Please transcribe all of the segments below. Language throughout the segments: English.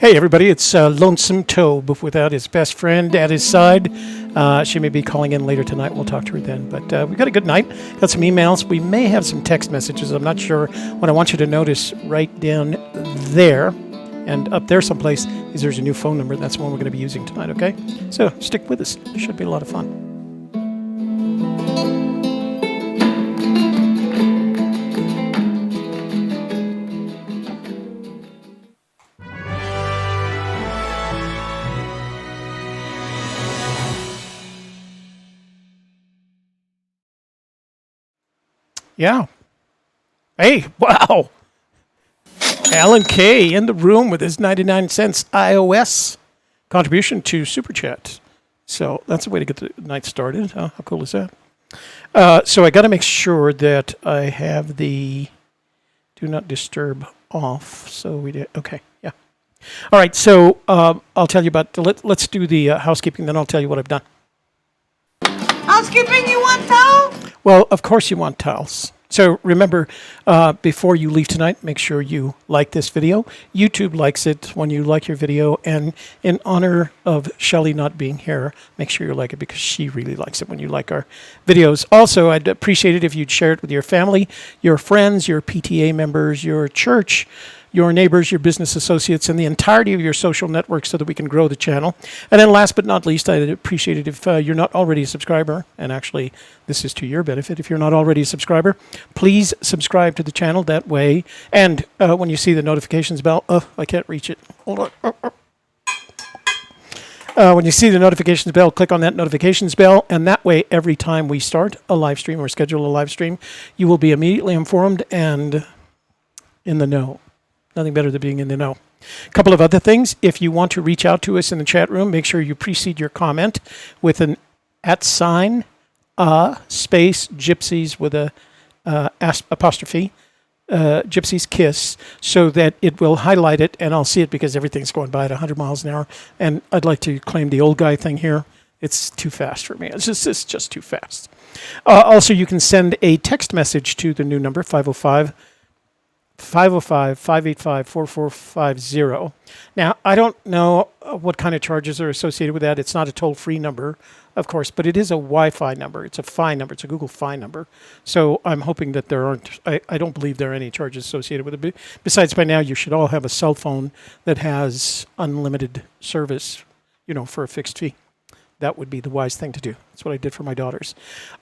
Hey everybody, it's Lonesome Tobe without his best friend at his side. She may be calling in later tonight. We'll talk to her then. But we've got a good night. Got some emails. We may have some text messages. I'm not sure. What I want you to notice right down there and up there someplace is there's a new phone number. That's the one we're going to be using tonight, okay? So stick with us. It should be a lot of fun. Yeah. Hey, wow. Alan K. in the room with his 99 cents iOS contribution to Super Chat. So that's a way to get the night started. Huh? How cool is that? So I got to make sure that I have the do not disturb off. So we did. Okay. Yeah. All right. So I'll tell you about, let's do the housekeeping, then I'll tell you what I've done. Housekeeping, you want towel? Well, of course you want towels. So remember, before you leave tonight, make sure you like this video. YouTube likes it when you like your video. And in honor of Shelley not being here, make sure you like it because she really likes it when you like our videos. Also, I'd appreciate it if you'd share it with your family, your friends, your PTA members, your church, your neighbors, your business associates, and the entirety of your social network so that we can grow the channel. And then last but not least, I'd appreciate it if you're not already a subscriber, and actually this is to your benefit, if you're not already a subscriber, please subscribe to the channel that way. And when you see the notifications bell, I can't reach it. Hold on. When you see the notifications bell, click on that notifications bell, and that way every time we start a live stream or schedule a live stream, you will be immediately informed and in the know. Nothing better than being in the know. A couple of other things. If you want to reach out to us in the chat room, make sure you precede your comment with an @ space gypsies with a apostrophe, Gypsy's Kiss, so that it will highlight it, and I'll see it because everything's going by at 100 miles an hour. And I'd like to claim the old guy thing here. It's too fast for me. It's just too fast. Also, you can send a text message to the new number, 505-585-4450. Now, I don't know what kind of charges are associated with that. It's not a toll-free number, of course, but it is a Wi-Fi number. It's a Fi number. It's a Google Fi number. So I'm hoping that there aren't, I don't believe there are any charges associated with it. Besides, by now, you should all have a cell phone that has unlimited service, for a fixed fee. That would be the wise thing to do. That's what I did for my daughters.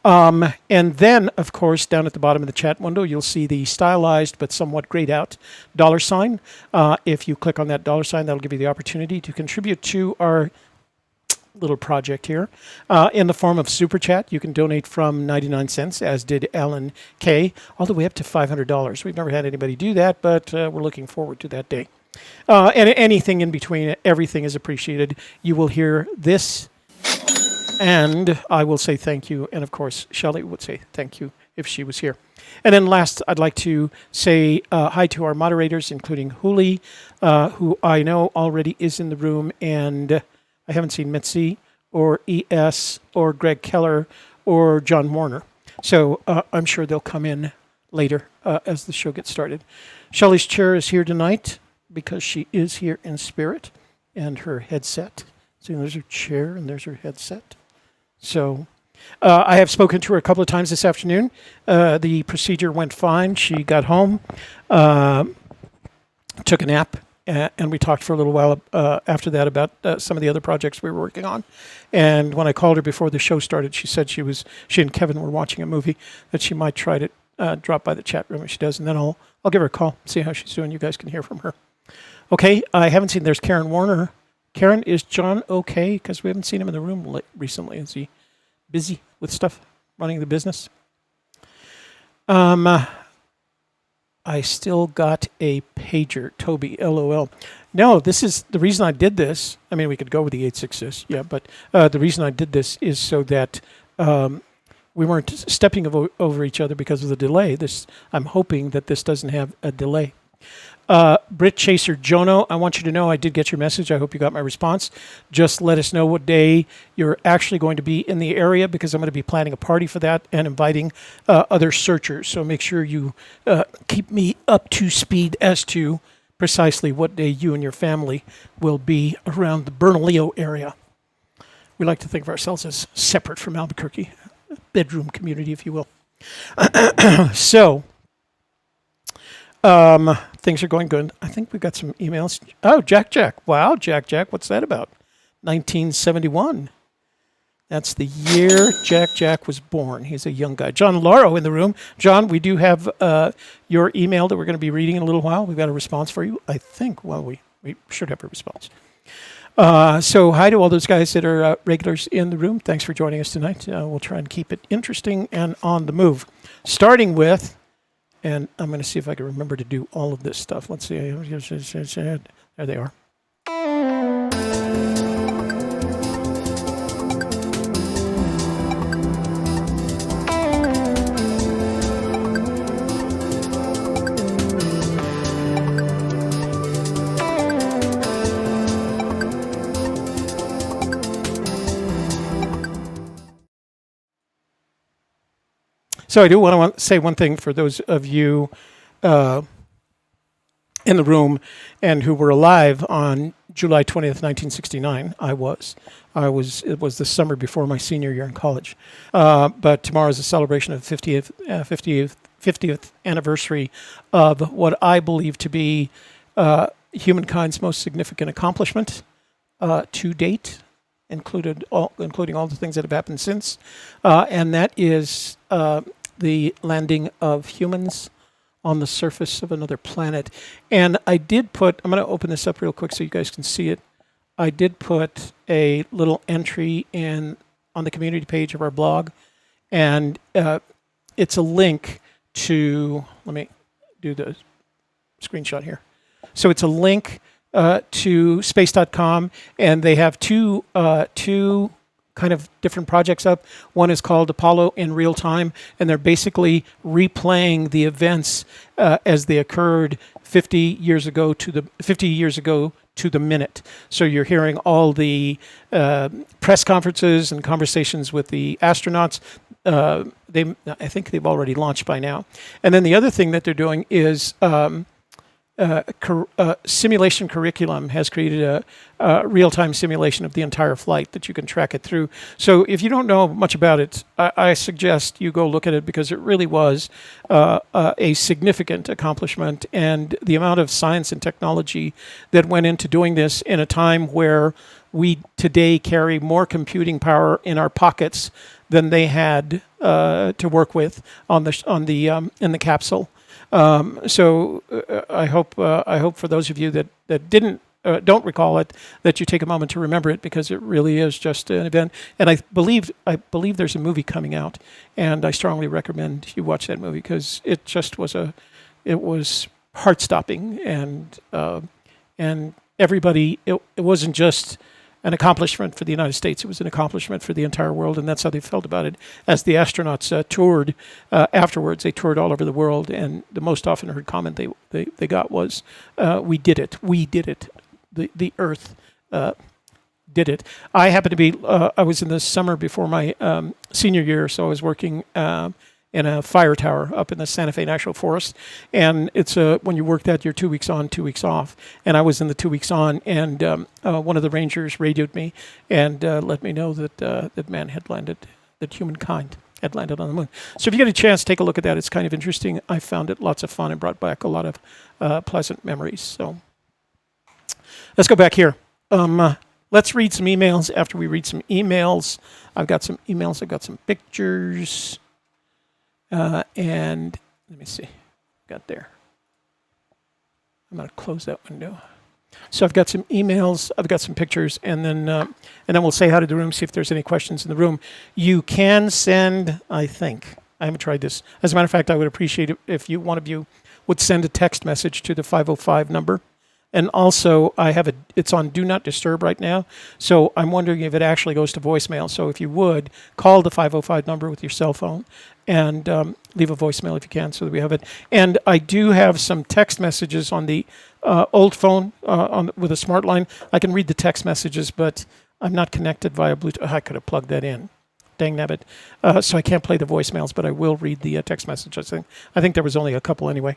And then, of course, down at the bottom of the chat window, you'll see the stylized but somewhat grayed out $sign. If you click on that $sign, that'll give you the opportunity to contribute to our little project here. In the form of Super Chat, you can donate from 99 cents, as did Alan K., all the way up to $500. We've never had anybody do that, but we're looking forward to that day. And anything in between, everything is appreciated. You will hear this, and I will say thank you. And of course, Shelley would say thank you if she was here. And then last, I'd like to say hi to our moderators, including Huli, who I know already is in the room. And I haven't seen Mitzi or ES or Greg Keller or John Warner. So I'm sure they'll come in later as the show gets started. Shelley's chair is here tonight because she is here in spirit, and her headset. So there's her chair and there's her headset. So I have spoken to her a couple of times this afternoon. The procedure went fine. She got home, took a nap, and we talked for a little while after that about some of the other projects we were working on. And when I called her before the show started, she said she and Kevin were watching a movie, that she might try to drop by the chat room if she does, and then I'll give her a call, see how she's doing. You guys can hear from her. Okay, I haven't seen, there's Karen Warner. Karen, is John okay? Because we haven't seen him in the room recently. Is he busy with stuff, running the business? I still got a pager, Toby, LOL. No, this is the reason I did this. I mean, we could go with the 866, yeah, but the reason I did this is so that we weren't stepping over each other because of the delay. I'm hoping that this doesn't have a delay. Brit Chaser Jono, I want you to know I did get your message. I hope you got my response. Just let us know what day you're actually going to be in the area, because I'm going to be planning a party for that and inviting other searchers. So make sure you keep me up to speed as to precisely what day you and your family will be around the Bernalillo area. We like to think of ourselves as separate from Albuquerque, bedroom community, if you will. So, things are going good. I think we've got some emails. Oh, Jack. Wow, Jack. What's that about? 1971. That's the year Jack was born. He's a young guy. John Lauro in the room. John, we do have your email that we're going to be reading in a little while. We've got a response for you, I think. Well, we should have a response. So hi to all those guys that are regulars in the room. Thanks for joining us tonight. We'll try and keep it interesting and on the move. Starting with, and I'm going to see if I can remember to do all of this stuff. Let's see. There they are. So I do want to say one thing for those of you in the room and who were alive on July 20th, 1969. It was the summer before my senior year in college. But tomorrow is a celebration of 50th anniversary of what I believe to be humankind's most significant accomplishment to date, including all the things that have happened since, and that is the landing of humans on the surface of another planet. And I did put, I'm going to open this up real quick so you guys can see it. I did put a little entry on the community page of our blog, and it's a link to, let me do the screenshot here. So it's a link to space.com, and they have two kind of different projects up. One is called Apollo in Real Time, and they're basically replaying the events as they occurred 50 years ago to the minute. So you're hearing all the press conferences and conversations with the astronauts. I think they've already launched by now. And then the other thing that they're doing is simulation curriculum has created a real-time simulation of the entire flight that you can track it through. So if you don't know much about it, I suggest you go look at it, because it really was a significant accomplishment, and the amount of science and technology that went into doing this in a time where we today carry more computing power in our pockets than they had to work with in the capsule. So I hope for those of you that don't recall it, that you take a moment to remember it, because it really is just an event. And I believe there's a movie coming out, and I strongly recommend you watch that movie, because it just was heart-stopping, and everybody. It wasn't just an accomplishment for the United States. It was an accomplishment for the entire world, and that's how they felt about it. As the astronauts toured afterwards, they toured all over the world, and the most often heard comment they got was, "We did it. We did it. The Earth did it." I happened to be. I was in the summer before my senior year, so I was working in a fire tower up in the Santa Fe National Forest, and it's when you work that, you're 2 weeks on, 2 weeks off, and I was in the 2 weeks on, and one of the rangers radioed me and let me know that man had landed, that humankind had landed on the moon. So if you get a chance, take a look at that. It's kind of interesting. I found it lots of fun and brought back a lot of pleasant memories. So let's go back here. Let's read some emails. After we read some emails, I've got some emails. I've got some pictures. And let me see, got there. I'm going to close that window. So I've got some emails, I've got some pictures, and then we'll say hi to the room, see if there's any questions in the room. You can send, I haven't tried this. As a matter of fact, I would appreciate it if one of you would send a text message to the 505 number. And also, it's on Do Not Disturb right now, so I'm wondering if it actually goes to voicemail. So if you would, call the 505 number with your cell phone and leave a voicemail if you can, so that we have it. And I do have some text messages on the old phone with a smart line. I can read the text messages, but I'm not connected via Bluetooth. I could have plugged that in. Dang nabbit. So I can't play the voicemails, but I will read the text messages. I think there was only a couple anyway.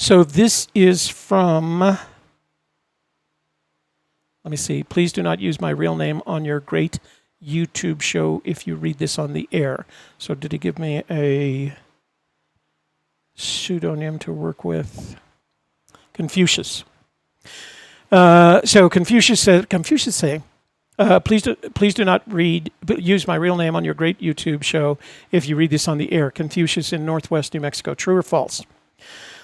So this is from, let me see. Please do not use my real name on your great YouTube show if you read this on the air. So did he give me a pseudonym to work with? Confucius. So Confucius saying, please do not use my real name on your great YouTube show if you read this on the air. Confucius in Northwest New Mexico. True or false?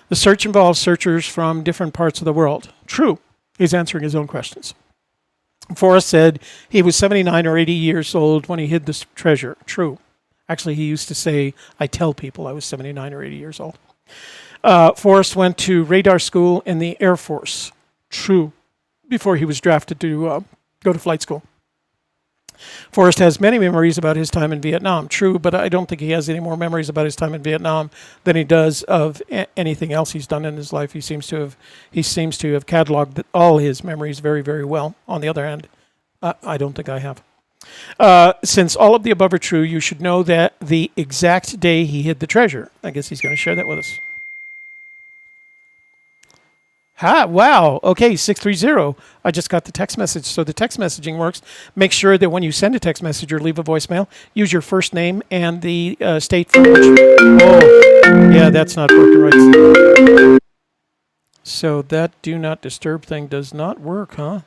The search involves searchers from different parts of the world. True. He's answering his own questions. Forrest said he was 79 or 80 years old when he hid this treasure. True. Actually, he used to say, I tell people I was 79 or 80 years old. Forrest went to radar school in the Air Force. True. Before he was drafted to go to flight school. Forrest has many memories about his time in Vietnam. True, but I don't think he has any more memories about his time in Vietnam than he does of anything else he's done in his life. He seems to have cataloged all his memories very, very well. On the other hand, I don't think I have. Since all of the above are true, you should know that the exact day he hid the treasure. I guess he's going to share that with us. Wow. Okay, 630. I just got the text message. So the text messaging works. Make sure that when you send a text message or leave a voicemail, use your first name and the state from which. Oh, yeah, that's not working right. So that do not disturb thing does not work, huh?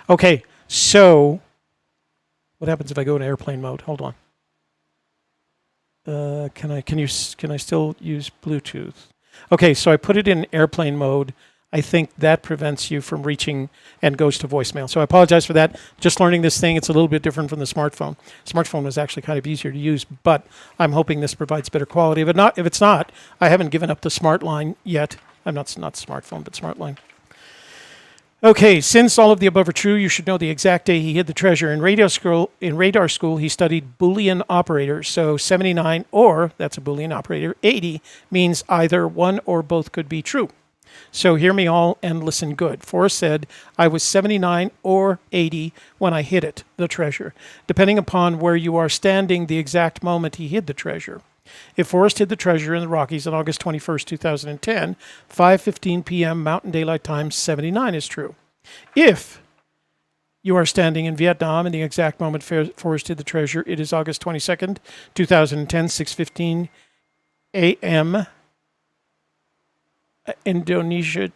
Okay, so what happens if I go in airplane mode? Hold on. Can I still use Bluetooth? Okay, so I put it in airplane mode. I think that prevents you from reaching and goes to voicemail. So I apologize for that. Just learning this thing, it's a little bit different from the smartphone. Smartphone was actually kind of easier to use, but I'm hoping this provides better quality. If it's not, I haven't given up the smart line yet. I'm not smartphone, but smart line. Okay, since all of the above are true, you should know the exact day he hid the treasure. In radar school, he studied Boolean operators. So 79 or, that's a Boolean operator, 80 means either one or both could be true. So hear me all and listen good. Forrest said, I was 79 or 80 when I hid it, the treasure, depending upon where you are standing the exact moment he hid the treasure. If Forrest hid the treasure in the Rockies on August 21st, 2010, 5:15 p.m. Mountain Daylight Time, 79 is true. If you are standing in Vietnam in the exact moment Forrest hid the treasure, it is August 22nd, 2010, 6:15 a.m. Indochina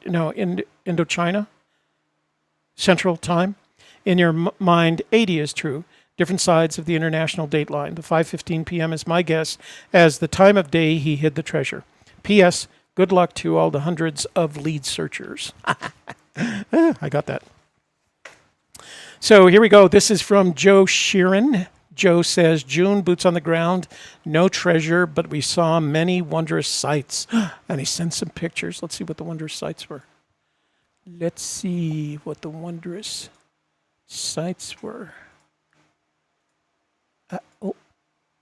Central Time. In your mind, 80 is true. Different sides of the international date line. The 5:15 p.m. is my guess as the time of day he hid the treasure. P.S. Good luck to all the hundreds of lead searchers. I got that. So here we go. This is from Joe Sheeran. Joe says, June, boots on the ground, no treasure, but we saw many wondrous sights. And he sent some pictures. Let's see what the wondrous sights were.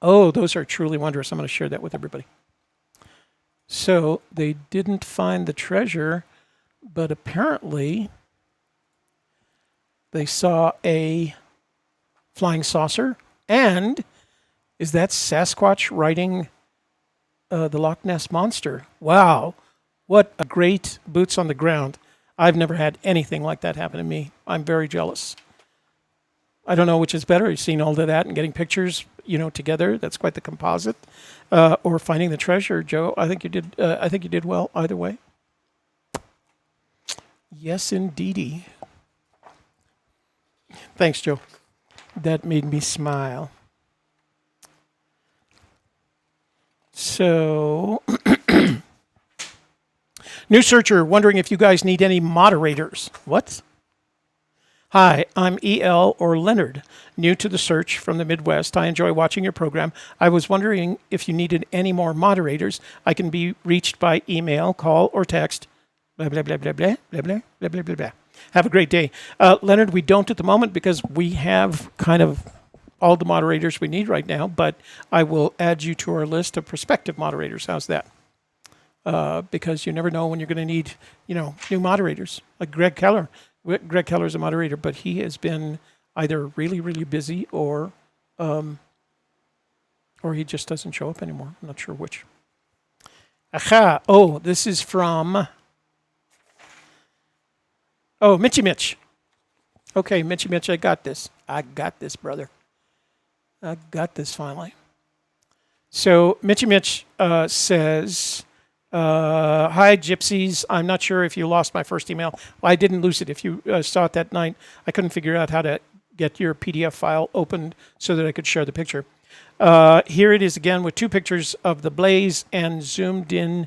Oh, those are truly wondrous. I'm going to share that with everybody. So they didn't find the treasure, but apparently they saw a flying saucer. And is that Sasquatch riding the Loch Ness Monster? Wow. What a great boots on the ground. I've never had anything like that happen to me. I'm very jealous. I don't know which is better. You've seen all of that and getting pictures, together. That's quite the composite. Or finding the treasure, Joe. I think you did well either way. Yes, indeedy. Thanks, Joe. That made me smile. So, new searcher wondering if you guys need any moderators. What? Hi, I'm EL or Leonard, new to the search from the Midwest. I enjoy watching your program. I was wondering if you needed any more moderators. I can be reached by email, call, or text. Blah, blah, blah, blah, blah, blah, blah, blah, blah, blah, blah. Have a great day. Leonard, we don't at the moment because we have kind of all the moderators we need right now, but I will add you to our list of prospective moderators. How's that? Because you never know when you're going to need, new moderators. Like Greg Keller. Greg Keller is a moderator, but he has been either really, really busy or Or he just doesn't show up anymore. I'm not sure which. Aha. Oh, this is from... Oh, Mitchy Mitch. Okay, Mitchy Mitch, I got this. I got this, brother. I got this finally. So Mitchy Mitch says, hi, Gypsies. I'm not sure if you lost my first email. Well, I didn't lose it. If you saw it that night, I couldn't figure out how to get your PDF file opened so that I could share the picture. Here it is again with 2 pictures of the blaze and zoomed in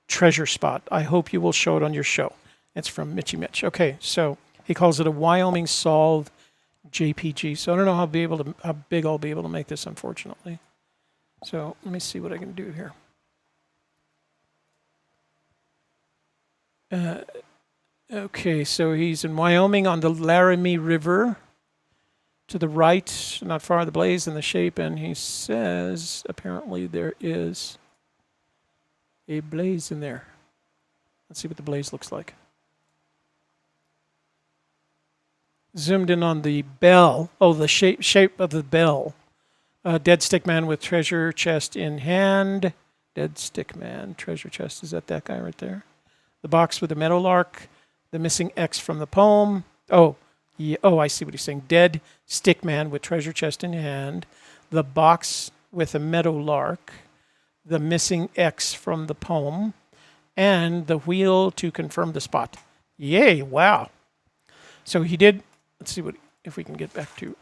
treasure spot. I hope you will show it on your show. It's from Mitchy Mitch. Okay, so he calls it a Wyoming Solve JPG. So I don't know how big I'll be able to make this, unfortunately. So let me see what I can do here. Okay, so he's in Wyoming on the Laramie River. To the right, not far of the blaze and the shape, and he says apparently there is a blaze in there. Let's see what the blaze looks like. Zoomed in on the bell. Oh, the shape of the bell. Dead stick man with treasure chest in hand. Dead stick man, treasure chest. Is that guy right there? The box with the meadowlark. The missing X from the poem. Oh, yeah. Oh, I see what he's saying. Dead stick man with treasure chest in hand. The box with a meadowlark. The missing X from the poem. And the wheel to confirm the spot. Yay, wow. So he did, let's see if we can get back to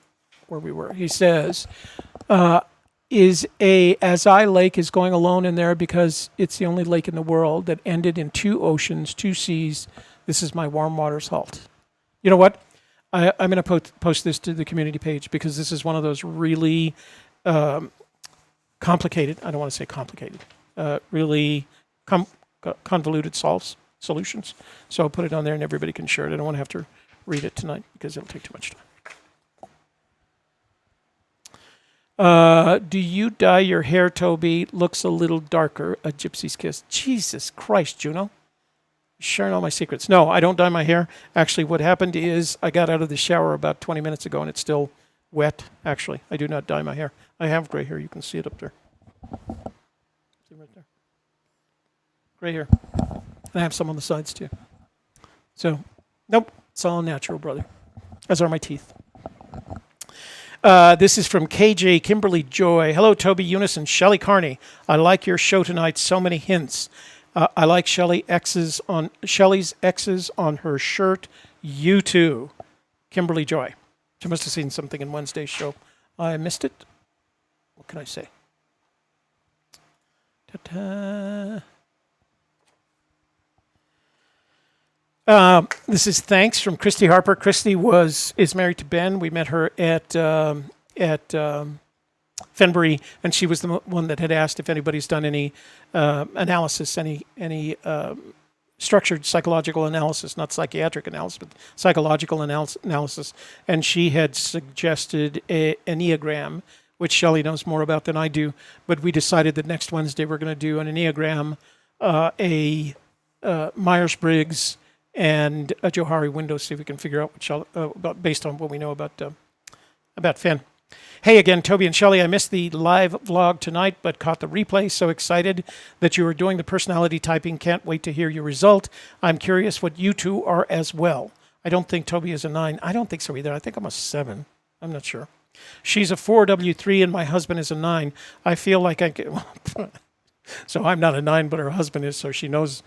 where we were. He says, Azai Lake is going alone in there because it's the only lake in the world that ended in 2 oceans, 2 seas. This is my warm waters halt. You know what? I'm going to post this to the community page because this is one of those really complicated, I don't want to say complicated, really convoluted solutions. So I'll put it on there and everybody can share it. I don't want to have to read it tonight because it'll take too much time. Do you dye your hair, Toby? Looks a little darker. A Gypsy's Kiss. Jesus Christ, Juno. Sharing all my secrets. No, I don't dye my hair. Actually, what happened is I got out of the shower about 20 minutes ago and it's still wet. Actually, I do not dye my hair. I have gray hair. You can see it up there. See right there. Gray hair. And I have some on the sides too. So, nope. It's all natural, brother. As are my teeth. This is from KJ Kimberly Joy. Hello, Toby Eunice and Shelley Carney. I like your show tonight. So many hints. I like Shelley's X's on her shirt. You too. Kimberly Joy. She must have seen something in Wednesday's show. I missed it. What can I say? Ta-ta. This is thanks from Christy Harper. Christy is married to Ben. We met her at Fennbury, and she was the one that had asked if anybody's done any analysis, any structured psychological analysis, not psychiatric analysis, but psychological analysis. And she had suggested an Enneagram, which Shelley knows more about than I do. But we decided that next Wednesday we're going to do an Enneagram, a Myers-Briggs, and a Johari window, see if we can figure out what based on what we know about Fenn. Hey again, Toby and Shelley. I missed the live vlog tonight, but caught the replay. So excited that you are doing the personality typing. Can't wait to hear your result. I'm curious what you two are as well. I don't think Toby is a 9. I don't think so either. I think I'm a 7. I'm not sure. She's a 4W3 and my husband is a 9. I feel like I can... So I'm not a 9, but her husband is, so she knows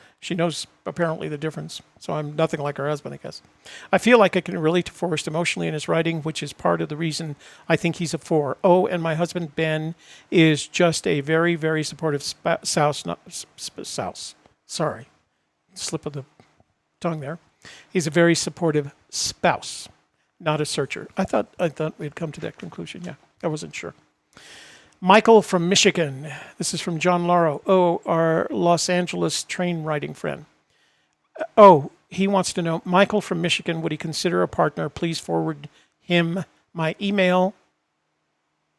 apparently the difference. So I'm nothing like her husband, I guess. I feel like I can relate to Forrest emotionally in his writing, which is part of the reason I think he's a 4. Oh, and my husband, Ben, is just a very, very supportive spouse. Sorry. Slip of the tongue there. He's a very supportive spouse, not a searcher. I thought we'd come to that conclusion. Yeah, I wasn't sure. Michael from Michigan. This is from John Lauro. Oh, our Los Angeles train riding friend. He wants to know, Michael from Michigan, would he consider a partner? Please forward him my email.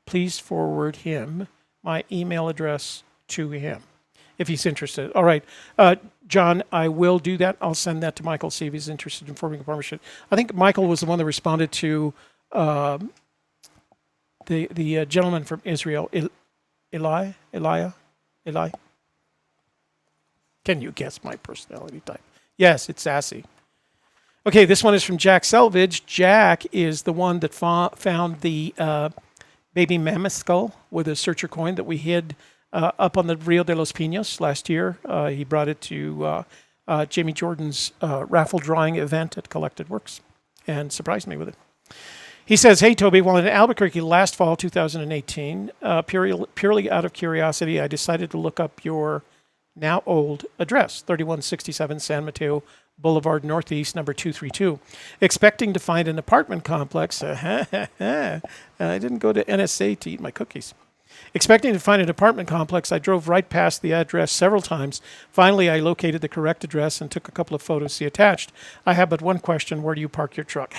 Please forward him my email address to him if he's interested. All right. John, I will do that. I'll send that to Michael, see if he's interested in forming a partnership. I think Michael was the one that responded to... The gentleman from Israel, Eli. Can you guess my personality type? Yes, it's sassy. Okay, this one is from Jack Selvage. Jack is the one that found the baby mammoth skull with a searcher coin that we hid up on the Rio de los Pinos last year. He brought it to Jamie Jordan's raffle drawing event at Collected Works and surprised me with it. He says, hey, Toby, while in Albuquerque last fall, 2018, purely out of curiosity, I decided to look up your now old address, 3167 San Mateo Boulevard Northeast, number 232, expecting to find an apartment complex. I didn't go to NSA to eat my cookies. Expecting to find an apartment complex, I drove right past the address several times. Finally, I located the correct address and took a couple of photos. See attached. I have but one question. Where do you park your truck?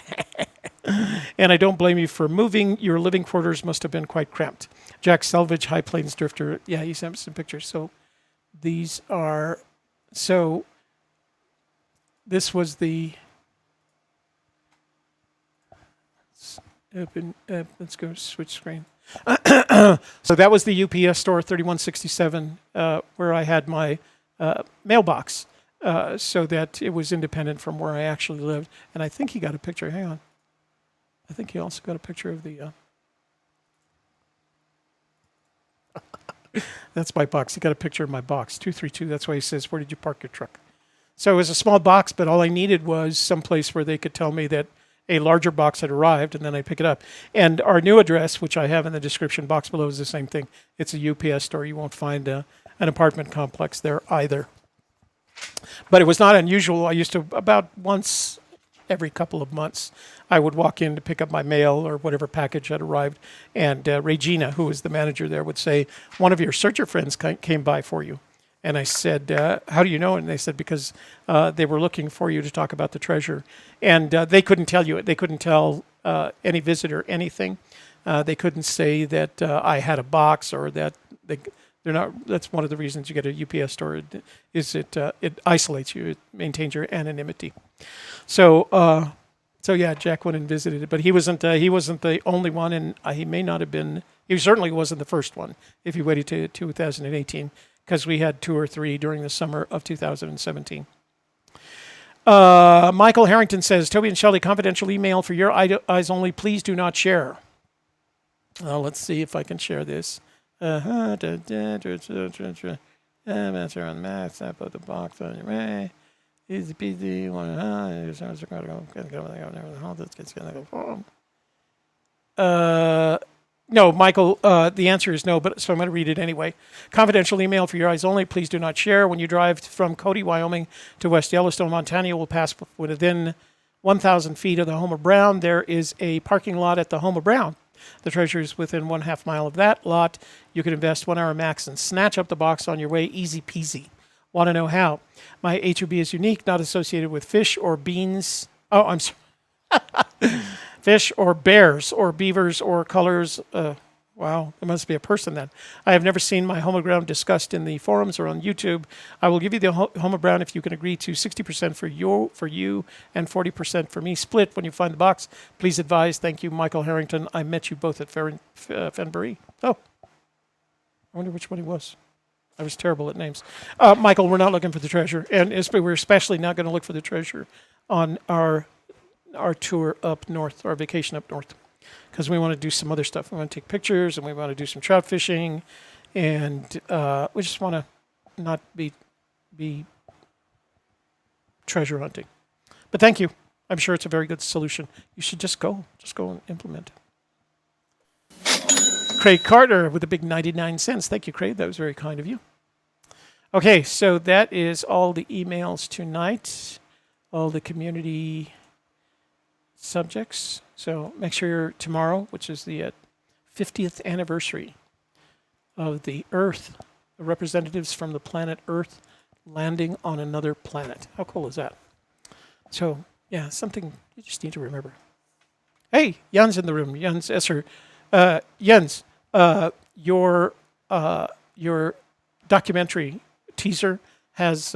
And I don't blame you for moving. Your living quarters must have been quite cramped. Jack Selvage, High Plains Drifter. Yeah, he sent some pictures. So these are... So this was the... Let's go switch screen. So that was the UPS store, 3167, where I had my mailbox, so that it was independent from where I actually lived. And I think he got a picture. Hang on. I think he also got a picture of the... That's my box. He got a picture of my box, 232. That's why he says, where did you park your truck? So it was a small box, but all I needed was someplace where they could tell me that a larger box had arrived, and then I pick it up. And our new address, which I have in the description box below, is the same thing. It's a UPS store. You won't find an apartment complex there either. But it was not unusual. I used to, about once every couple of months, I would walk in to pick up my mail or whatever package had arrived, and Regina, who was the manager there, would say, one of your searcher friends came by for you. And I said, how do you know? And they said, because they were looking for you to talk about the treasure. And they couldn't tell you it. They couldn't tell any visitor anything. They couldn't say that I had a box or that they're not. That's one of the reasons you get a UPS store, is it isolates you. It maintains your anonymity. So yeah, Jack went and visited it. But he wasn't the only one, and he may not have been. He certainly wasn't the first one if he waited to 2018. Because we had 2 or 3 during the summer of 2017. Michael Harrington says, Toby and Shelley, confidential email for your eyes only. Please do not share. Let's see if I can share this. Master on math, I put the box on your way. Easy peasy. No, Michael, the answer is no, but so I'm going to read it anyway. Confidential email for your eyes only. Please do not share. When you drive from Cody, Wyoming to West Yellowstone, Montana, you will pass within 1,000 feet of the home of Brown. There is a parking lot at the home of Brown. The treasure is within 1/2 mile of that lot. You can invest 1 hour max and snatch up the box on your way. Easy peasy. Want to know how? My HOB is unique, not associated with fish or beans. Oh, I'm sorry. Fish or bears or beavers or colors. Wow, there must be a person then. I have never seen my home of ground discussed in the forums or on YouTube. I will give you the home of ground if you can agree to 60% for you and 40% for me. Split when you find the box. Please advise. Thank you, Michael Harrington. I met you both at Fenndango. Oh, I wonder which one he was. I was terrible at names. Michael, we're not looking for the treasure, and we're especially not going to look for the treasure on our tour up north, our vacation up north, because we want to do some other stuff. We want to take pictures, and we want to do some trout fishing, and we just want to not be treasure hunting. But thank you. I'm sure it's a very good solution. You should just go and implement it. Craig Carter with a big 99 cents. Thank you, Craig. That was very kind of you. Okay, so that is all the emails tonight, all the community subjects. So make sure tomorrow, which is the 50th anniversary of the Earth, the representatives from the planet Earth landing on another planet. How cool is that? So, yeah, something you just need to remember. Hey, Jens in the room. Jens Esser. Jens, your documentary teaser has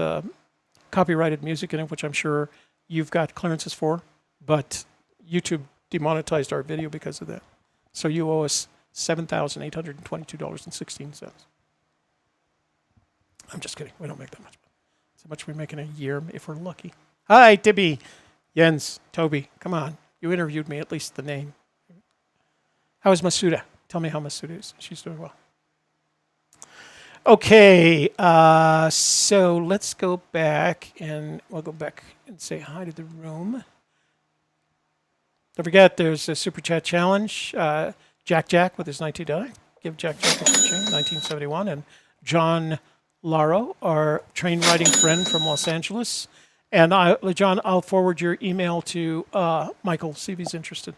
copyrighted music in it, which I'm sure you've got clearances for, but YouTube demonetized our video because of that. So you owe us $7,822.16. I'm just kidding. We don't make that much. That's how much we make in a year if we're lucky. Hi, Tibby, Jens, Toby. Come on. You interviewed me, at least the name. How is Masuda? Tell me how Masuda is. She's doing well. Okay, so let's go back, and we'll go back and say hi to the room. Don't forget, there's a Super Chat Challenge. Jack with his $19. Give Jack a chain, 1971. And John Laro, our train riding friend from Los Angeles. And John, I'll forward your email to Michael, see if he's interested.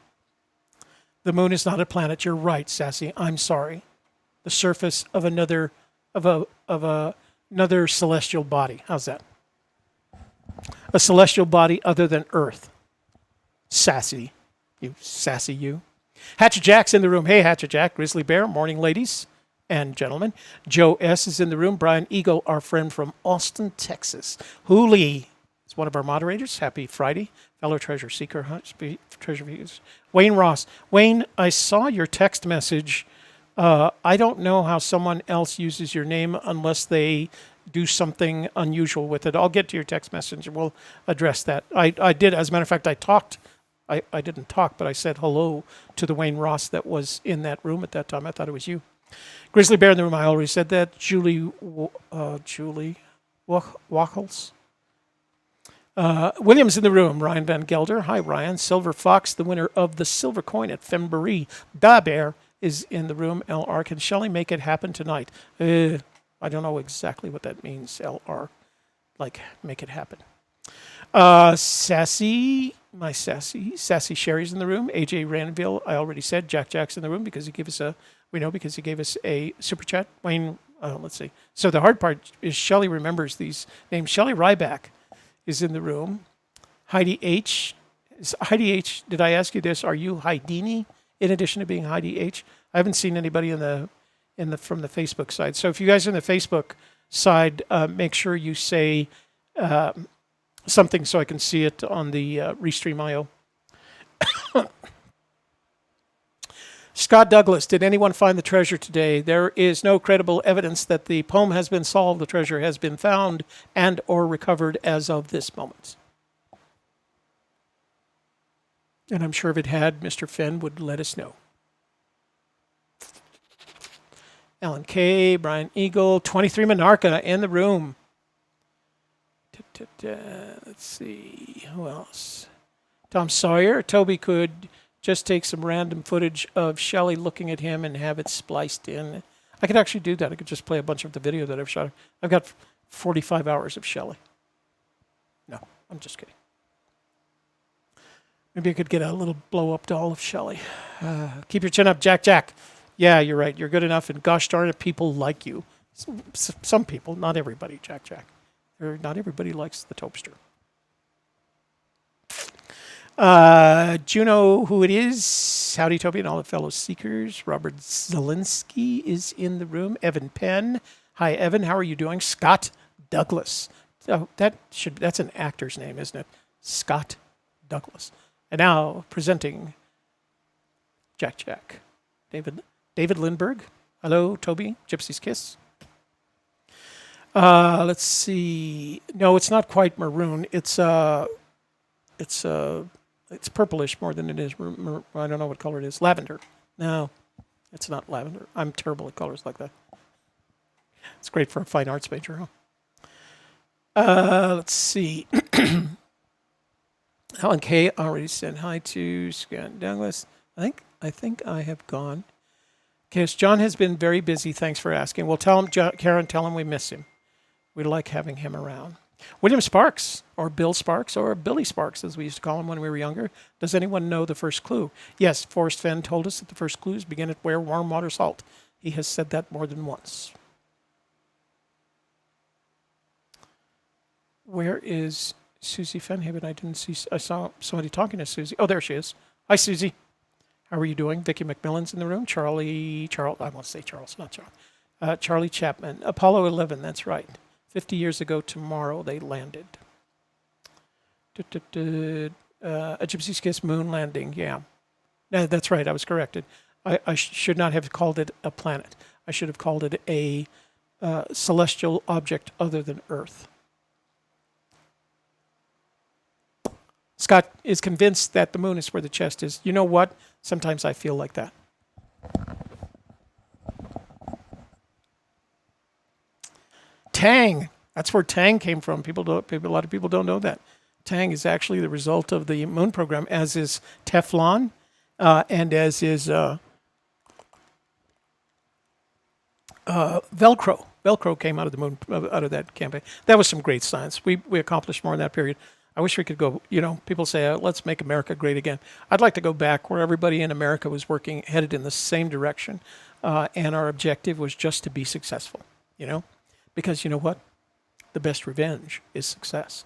The moon is not a planet. You're right, Sassy. I'm sorry. The surface of another celestial body. How's that? A celestial body other than Earth. Sassy. You sassy you. Hatchet Jack's in the room. Hey, Hatchet Jack. Grizzly Bear. Morning, ladies and gentlemen. Joe S. is in the room. Brian Eagle, our friend from Austin, Texas. Hooli is one of our moderators. Happy Friday. Fellow treasure seeker. Treasure views. Wayne Ross. Wayne, I saw your text message. I don't know how someone else uses your name unless they do something unusual with it. I'll get to your text message and we'll address that. I did, as a matter of fact, I didn't talk, but I said hello to the Wayne Ross that was in that room at that time. I thought it was you. Grizzly Bear in the room, I already said that. Julie Wackles. Williams in the room. Ryan Van Gelder. Hi, Ryan. Silver Fox, the winner of the silver coin at Fenndango. Da Bear is in the room. LR, can Shelley make it happen tonight? I don't know exactly what that means, LR. Like, make it happen. Sassy Sherry's in the room. AJ Ranville, I already said. Jack's in the room because he gave us a super chat. Wayne, let's see. So the hard part is Shelley remembers these names. Shelley Ryback is in the room. Heidi H. Did I ask you this? Are you Heidini in addition to being Heidi H? I haven't seen anybody from the Facebook side. So if you guys are in the Facebook side, make sure you say something so I can see it on the Restream IO. Scott Douglas, did anyone find the treasure today? There is no credible evidence that the poem has been solved, the treasure has been found and or recovered as of this moment. And I'm sure if it had, Mr. Fenn would let us know. Alan K., Brian Eagle, 23 Monarcha in the room. Let's see, who else? Tom Sawyer. Toby could just take some random footage of Shelley looking at him and have it spliced in. I could actually do that. I could just play a bunch of the video that I've shot. I've got 45 hours of Shelley. No, I'm just kidding. Maybe I could get a little blow-up doll of Shelley. Keep your chin up, Jack. Yeah, you're right. You're good enough, and gosh darn it, people like you. Some people, not everybody, Jack. Not everybody likes the Topster. Juno, who it is. Howdy, Toby, and all the fellow seekers. Robert Zielinski is in the room. Evan Penn. Hi, Evan. How are you doing? Scott Douglas. Oh, that's an actor's name, isn't it? Scott Douglas. And now presenting Jack. David Lindbergh. Hello, Toby. Gypsy's Kiss. Let's see. No, it's not quite maroon. It's purplish more than it is. I don't know what color it is. Lavender. No, it's not lavender. I'm terrible at colors like that. It's great for a fine arts major, huh? Let's see. Alan K. already said hi to Scott Douglas. I think I have gone. Okay, so John has been very busy. Thanks for asking. We'll tell him, Karen, tell him we miss him. We like having him around. William Sparks, or Bill Sparks, or Billy Sparks, as we used to call him when we were younger. Does anyone know the first clue? Yes, Forrest Fenn told us that the first clues begin at where warm water salt. He has said that more than once. Where is Susie Fenhaven? I didn't see. I saw somebody talking to Susie. Oh, there she is. Hi, Susie. How are you doing? Vicky McMillan's in the room. I want to say Charles, not Charles. Charlie Chapman. Apollo 11, that's right. 50 years ago tomorrow, they landed. A Gypsy Kiss moon landing, yeah. That's right, I was corrected. I should not have called it a planet. I should have called it a celestial object other than Earth. Scott is convinced that the moon is where the chest is. You know what? Sometimes I feel like that. Tang. That's where Tang came from. A lot of people don't know that. Tang is actually the result of the moon program, as is Teflon, and as is Velcro. Velcro came out of the moon, out of that campaign. That was some great science. We accomplished more in that period. I wish we could go, people say, let's make America great again. I'd like to go back where everybody in America was headed in the same direction, and our objective was just to be successful, Because you know what? The best revenge is success.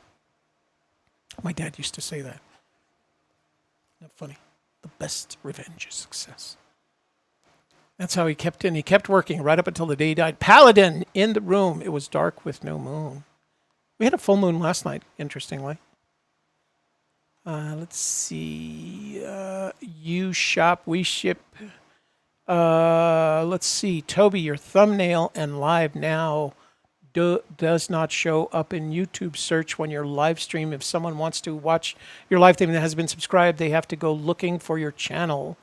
My dad used to say that. Isn't that funny? The best revenge is success. That's how he kept working right up until the day he died. Paladin in the room. It was dark with no moon. We had a full moon last night, interestingly. Let's see. You shop, we ship. Let's see. Toby, your thumbnail and live now does not show up in YouTube search when your live stream. If someone wants to watch your live stream that has been subscribed, they have to go looking for your channel.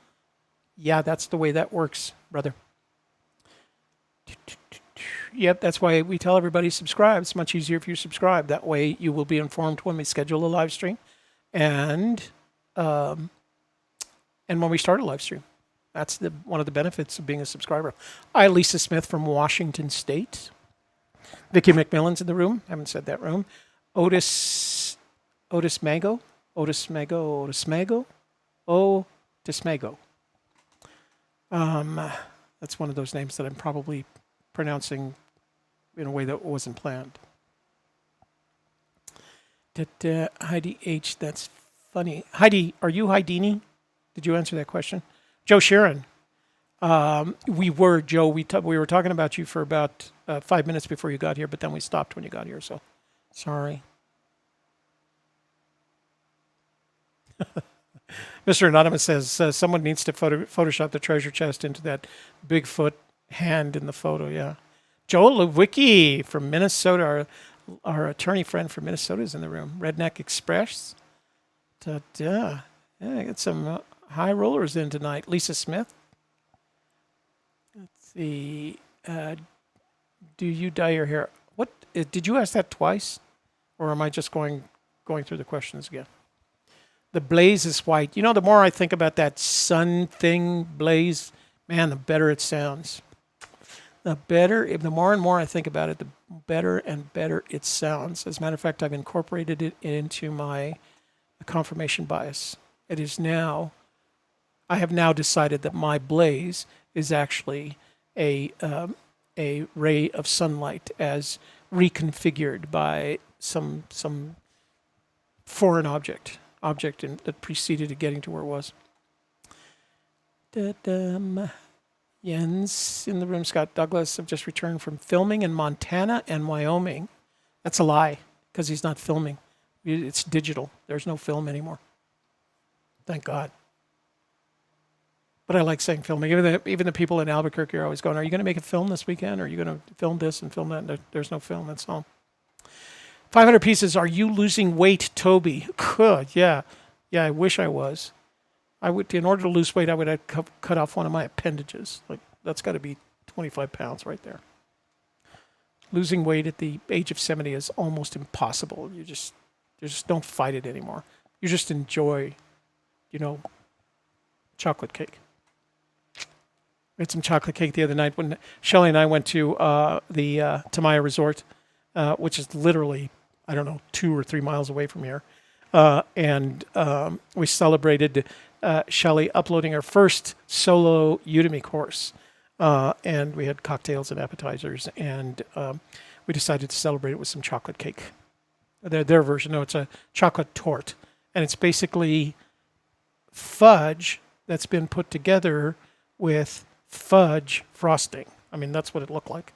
Yeah, that's the way that works, brother. Yep, that's why we tell everybody subscribe. It's much easier if you subscribe. That way you will be informed when we schedule a live stream and when we start a live stream. That's one of the benefits of being a subscriber. Hi, Lisa Smith from Washington State. Vicky McMillan's in the room. Haven't said that room. Otis Mago. That's one of those names that I'm probably pronouncing in a way that wasn't planned. Heidi H, that's funny. Heidi, are you Houdini? Did you answer that question? Joe Sharon. We were talking about you for about 5 minutes before you got here, but then we stopped when you got here, so sorry. Mr. Anonymous says someone needs to Photoshop the treasure chest into that Bigfoot hand in the photo, yeah. Joel Lewicki from Minnesota, our attorney friend from Minnesota is in the room. Redneck Express. Yeah, I got some high rollers in tonight. Lisa Smith. Let's see. Do you dye your hair? What did you ask that twice, or am I just going through the questions again? The blaze is white. The more I think about that sun thing, blaze, man, the better it sounds. The more and more I think about it, the better and better it sounds. As a matter of fact, I've incorporated it into my confirmation bias. I have now decided that my blaze is actually a ray of sunlight as reconfigured by some foreign object that preceded it getting to where it was. Jens in the room. Scott Douglas have just returned from filming in Montana and Wyoming. That's a lie, because he's not filming. It's digital. There's no film anymore. Thank God. But I like saying filming. Even the people in Albuquerque are always going, are you going to make a film this weekend? Or are you going to film this and film that? And there's no film. That's all. 500 pieces. Are you losing weight, Toby? Yeah. Yeah, I wish I was. In order to lose weight, I would have cut off one of my appendages. That's got to be 25 pounds right there. Losing weight at the age of 70 is almost impossible. You just don't fight it anymore. You just enjoy, chocolate cake. We had some chocolate cake the other night when Shelley and I went to the Tamaya Resort, which is literally, 2 or 3 miles away from here. And we celebrated Shelley uploading her first solo Udemy course. And we had cocktails and appetizers, and we decided to celebrate it with some chocolate cake. Their version, no, it's a chocolate torte. And it's basically fudge that's been put together with fudge frosting. I mean, that's what it looked like.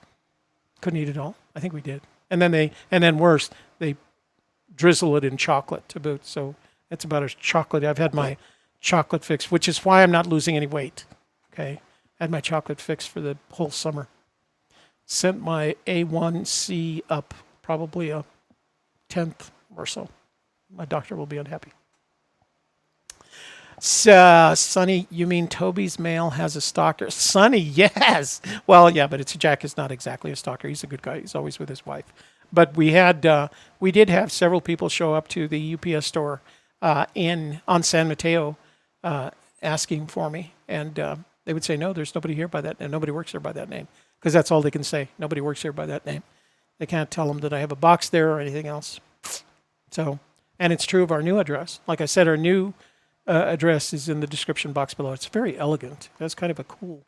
Couldn't eat it all. I think we did. And then worse, they drizzle it in chocolate to boot. So it's about as chocolate. I've had my chocolate fix, which is why I'm not losing any weight, Okay. Had my chocolate fix for the whole summer. Sent my A1C up probably a tenth or so. My doctor will be unhappy. So, Sonny, you mean Toby's mail has a stalker? Sonny, yes. Well, yeah, but Jack is not exactly a stalker. He's a good guy. He's always with his wife. But we did have several people show up to the UPS store on San Mateo asking for me, and they would say, "No, there's nobody here by that, and nobody works here by that name," because that's all they can say. Nobody works here by that name. They can't tell them that I have a box there or anything else. So, and it's true of our new address. Like I said, our new address is in the description box below. It's very elegant. That's kind of a cool.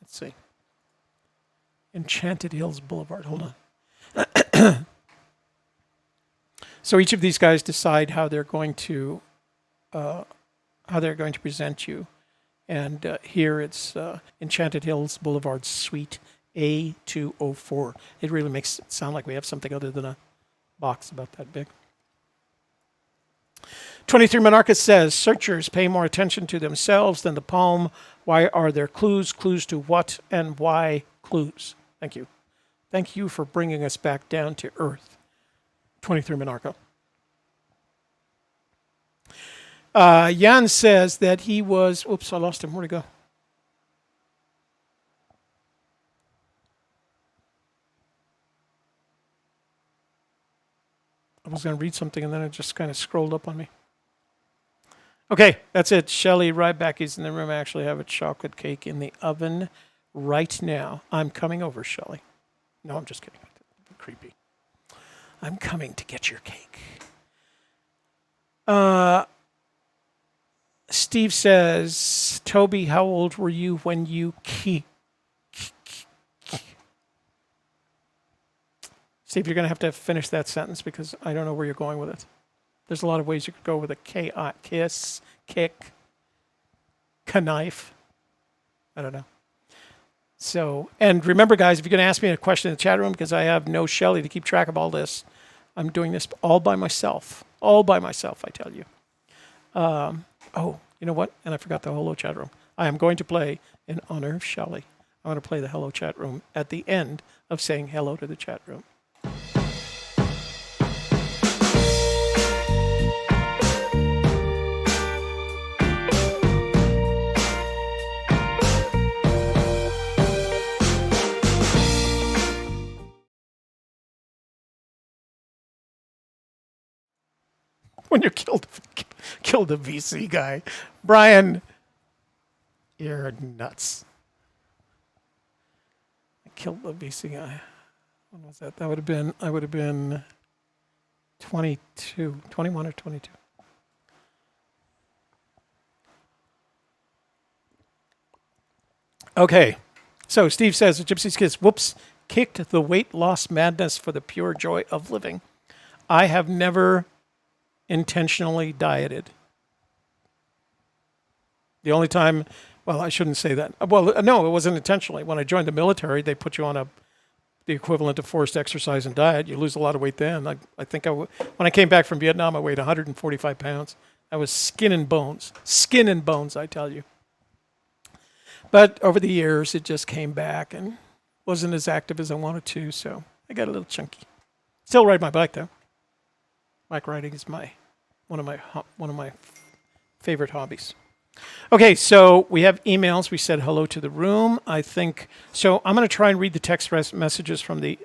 Let's see. Enchanted Hills Boulevard. Hold on. So each of these guys decide how they're going to present you, and here it's Enchanted Hills Boulevard, Suite A204. It really makes it sound like we have something other than a box about that big. 23 Monarchist says, searchers pay more attention to themselves than the poem. Why are there clues? Clues to what and why clues? Thank you. Thank you for bringing us back down to earth. 23 Monarcho. Jan says that he was... Oops, I lost him. Where'd he go? I was going to read something and then it just kind of scrolled up on me. Okay, that's it. Shelly Ryback is in the room. I actually have a chocolate cake in the oven right now. I'm coming over, Shelly. No, I'm just kidding. Creepy. I'm coming to get your cake. Steve says, Toby, how old were you when you Steve, you're going to have to finish that sentence because I don't know where you're going with it. There's a lot of ways you could go with a kiss, kick, knife. I don't know. So, and remember, guys, if you're going to ask me a question in the chat room, because I have no Shelly to keep track of all this, I'm doing this all by myself. All by myself, I tell you. Oh, you know what? And I forgot the hello chat room. I am going to play in honor of Shelly. I'm going to play the hello chat room at the end of saying hello to the chat room. When you killed the VC guy. Brian, you're nuts. I killed the VC guy. When was that? I would have been 22, 21 or 22. Okay. So Steve says, Gypsy Kiss, whoops, kicked the weight loss madness for the pure joy of living. I have never intentionally dieted. The only time, well, I shouldn't say that. Well, no, it wasn't intentionally. When I joined the military, they put you on the equivalent of forced exercise and diet. You lose a lot of weight then. I think when I came back from Vietnam, I weighed 145 pounds. I was skin and bones, I tell you. But over the years, it just came back and wasn't as active as I wanted to, so I got a little chunky. Still ride my bike though. Bike riding is one of my favorite hobbies. Okay, so we have emails. We said hello to the room. I think so. I'm going to try and read the text messages from the.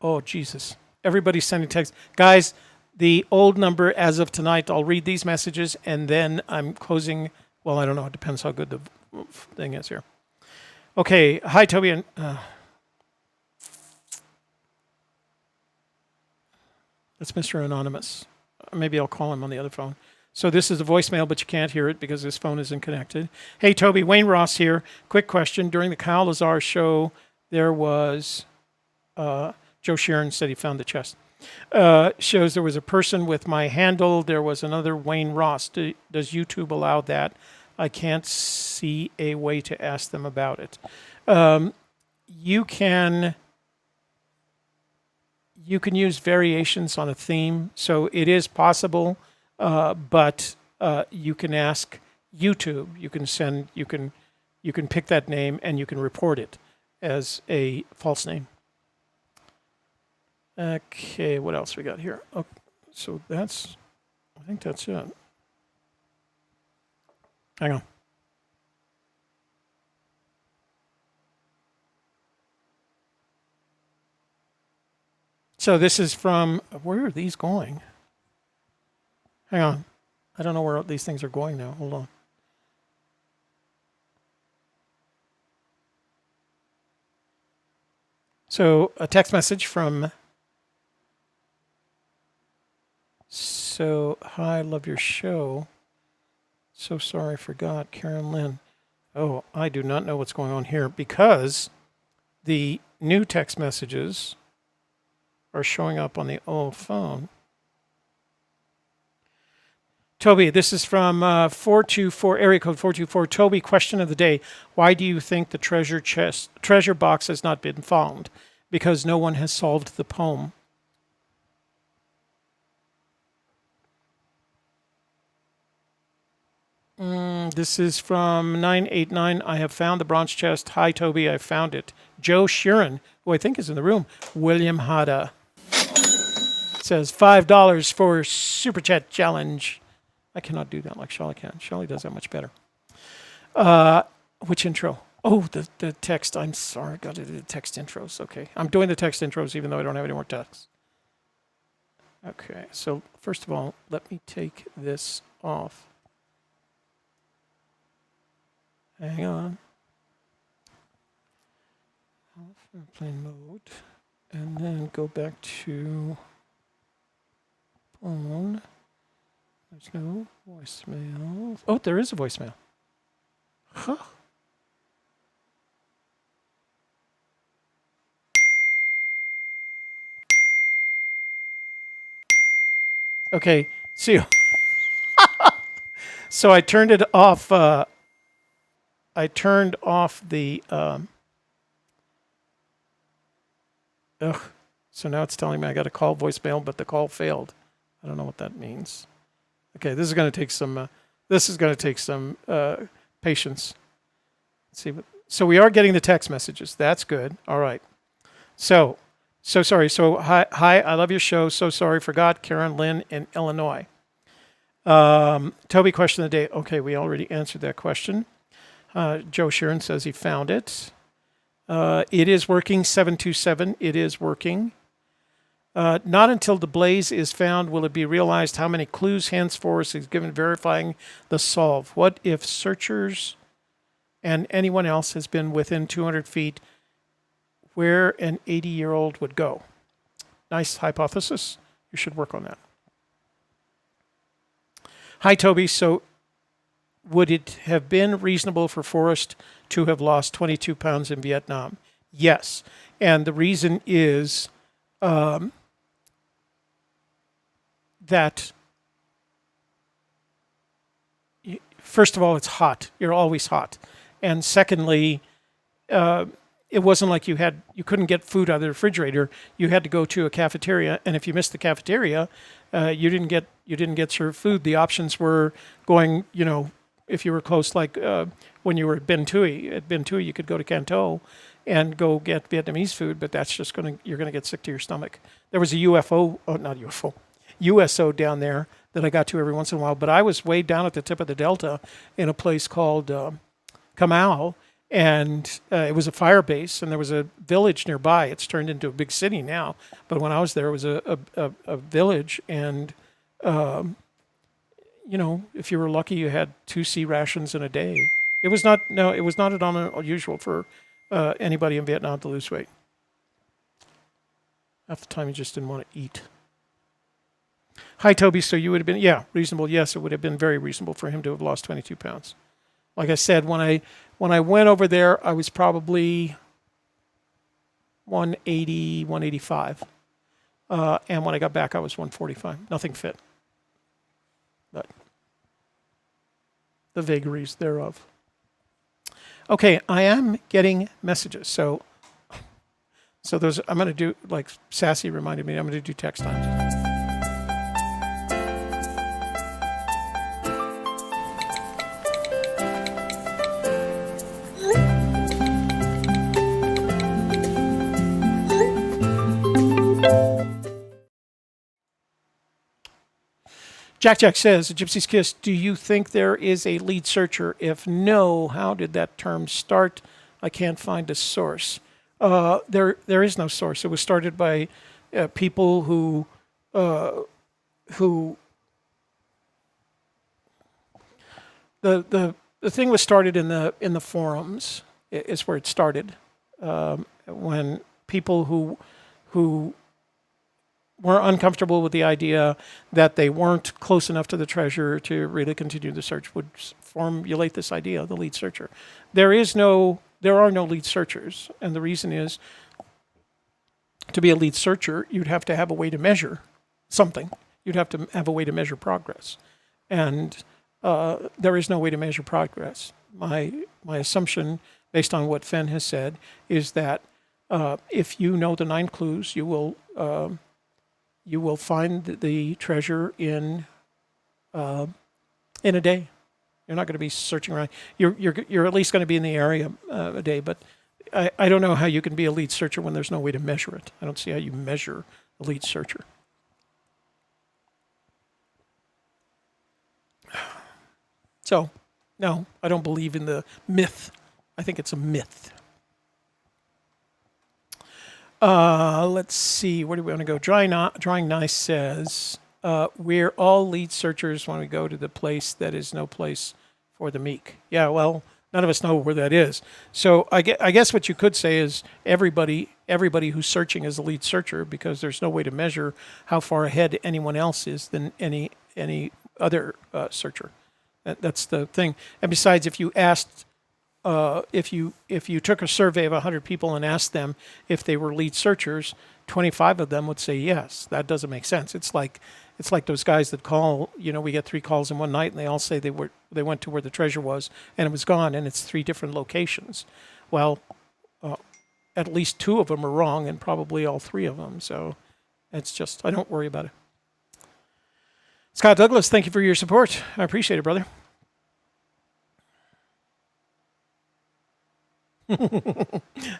Oh Jesus! Everybody's sending text, guys. The old number as of tonight. I'll read these messages and then I'm closing. Well, I don't know. It depends how good the thing is here. Okay. Hi, Toby. And it's Mr. Anonymous. Maybe I'll call him on the other phone. So this is a voicemail, but you can't hear it because this phone isn't connected. Hey, Toby, Wayne Ross here. Quick question. During the Kyle Lazar show, there was... Joe Sheeran said he found the chest. Shows there was a person with my handle. There was another Wayne Ross. Does YouTube allow that? I can't see a way to ask them about it. You can use variations on a theme, so it is possible, but you can ask YouTube. You can pick that name and you can report it as a false name. Okay, what else we got here? Oh, so I think that's it. Hang on. So this is from, where are these going? Hang on. I don't know where these things are going now. Hold on. So a text message from, hi, love your show. So sorry, I forgot, Karen Lynn. Oh, I do not know what's going on here because the new text messages are showing up on the old phone. Toby, this is from 424, area code 424. Toby, question of the day. Why do you think the treasure box has not been found? Because no one has solved the poem. This is from 989. I have found the bronze chest. Hi, Toby, I found it. Joe Sheeran, who I think is in the room. William Hada says $5 for Super Chat Challenge. I cannot do that like Shelly can. Shelly does that much better. Which intro? Oh, the text. I'm sorry. Got to do the text intros. Okay. I'm doing the text intros even though I don't have any more text. Okay. So first of all, let me take this off. Hang on. Off airplane mode. And then go back to phone. There's no voicemail. Oh, there is a voicemail. Huh. Okay, see you. So I turned it off. I turned off the. So now it's telling me I got a call voicemail, but the call failed. I don't know what that means. Okay, this is going to take some. This is going to take some patience. Let's see. So we are getting the text messages. That's good. All right. So sorry. So hi. I love your show. So sorry. Forgot Karen Lynn in Illinois. Toby, question of the day. Okay, we already answered that question. Joe Sheeran says he found it. It is working. 727. It is working. Not until the blaze is found will it be realized how many clues henceforth is given verifying the solve. What if searchers and anyone else has been within 200 feet where an 80-year-old would go? Nice hypothesis. You should work on that. Hi, Toby. So would it have been reasonable for Forrest to have lost 22 pounds in Vietnam? Yes. And the reason is that, first of all, it's hot. You're always hot. And secondly, it wasn't like you couldn't get food out of the refrigerator. You had to go to a cafeteria, and if you missed the cafeteria, you didn't get served food. The options were going, if you were close, like when you were at Ben Thuy. At Ben Thuy, you could go to Canto and go get Vietnamese food, but that's just you're gonna get sick to your stomach. There was a USO down there that I got to every once in a while, but I was way down at the tip of the Delta in a place called Kamau, and it was a fire base, and there was a village nearby. It's turned into a big city now, but when I was there, it was a village, and if you were lucky, you had 2 sea rations in a day. It was not at all unusual for anybody in Vietnam to lose weight. Half the time, you just didn't want to eat. Hi, Toby. So you would have been, reasonable. Yes, it would have been very reasonable for him to have lost 22 pounds. Like I said, when I went over there, I was probably 180, 185. And when I got back, I was 145. Nothing fit. But the vagaries thereof. Okay, I am getting messages. So those, I'm going to do, like Sassy reminded me, I'm going to do text time. Jack says, Gypsy's Kiss, do you think there is a lead searcher? If no, how did that term start? I can't find a source. There is no source. It was started by people who the thing was started in the forums. Is where it started, when people who were uncomfortable with the idea that they weren't close enough to the treasure to really continue the search would formulate this idea of the lead searcher. There are no lead searchers, and the reason is, to be a lead searcher, you'd have to have a way to measure something. You'd have to have a way to measure progress, and there is no way to measure progress. My assumption, based on what Fenn has said, is that if you know the 9 clues, you will find the treasure in a day. You're not going to be searching around. You're at least going to be in the area a day. But I don't know how you can be a lead searcher when there's no way to measure it. I don't see how you measure a lead searcher. So, no, I don't believe in the myth. I think it's a myth. Let's see. Where do we want to go? Drawing Nice says, we're all lead searchers when we go to the place that is no place for the meek. Yeah, well, none of us know where that is. So I guess what you could say is everybody who's searching is a lead searcher, because there's no way to measure how far ahead anyone else is than any other searcher. That's the thing. And besides, if you asked, if you took a survey of 100 people and asked them if they were lead searchers, 25 of them would say yes. That doesn't make sense. It's like those guys that call. We get 3 calls in one night, and they all say they went to where the treasure was and it was gone, and it's 3 different locations. Well, at least 2 of them are wrong, and probably all 3 of them. So it's just, I don't worry about it. Scott Douglas, thank you for your support. I appreciate it, brother.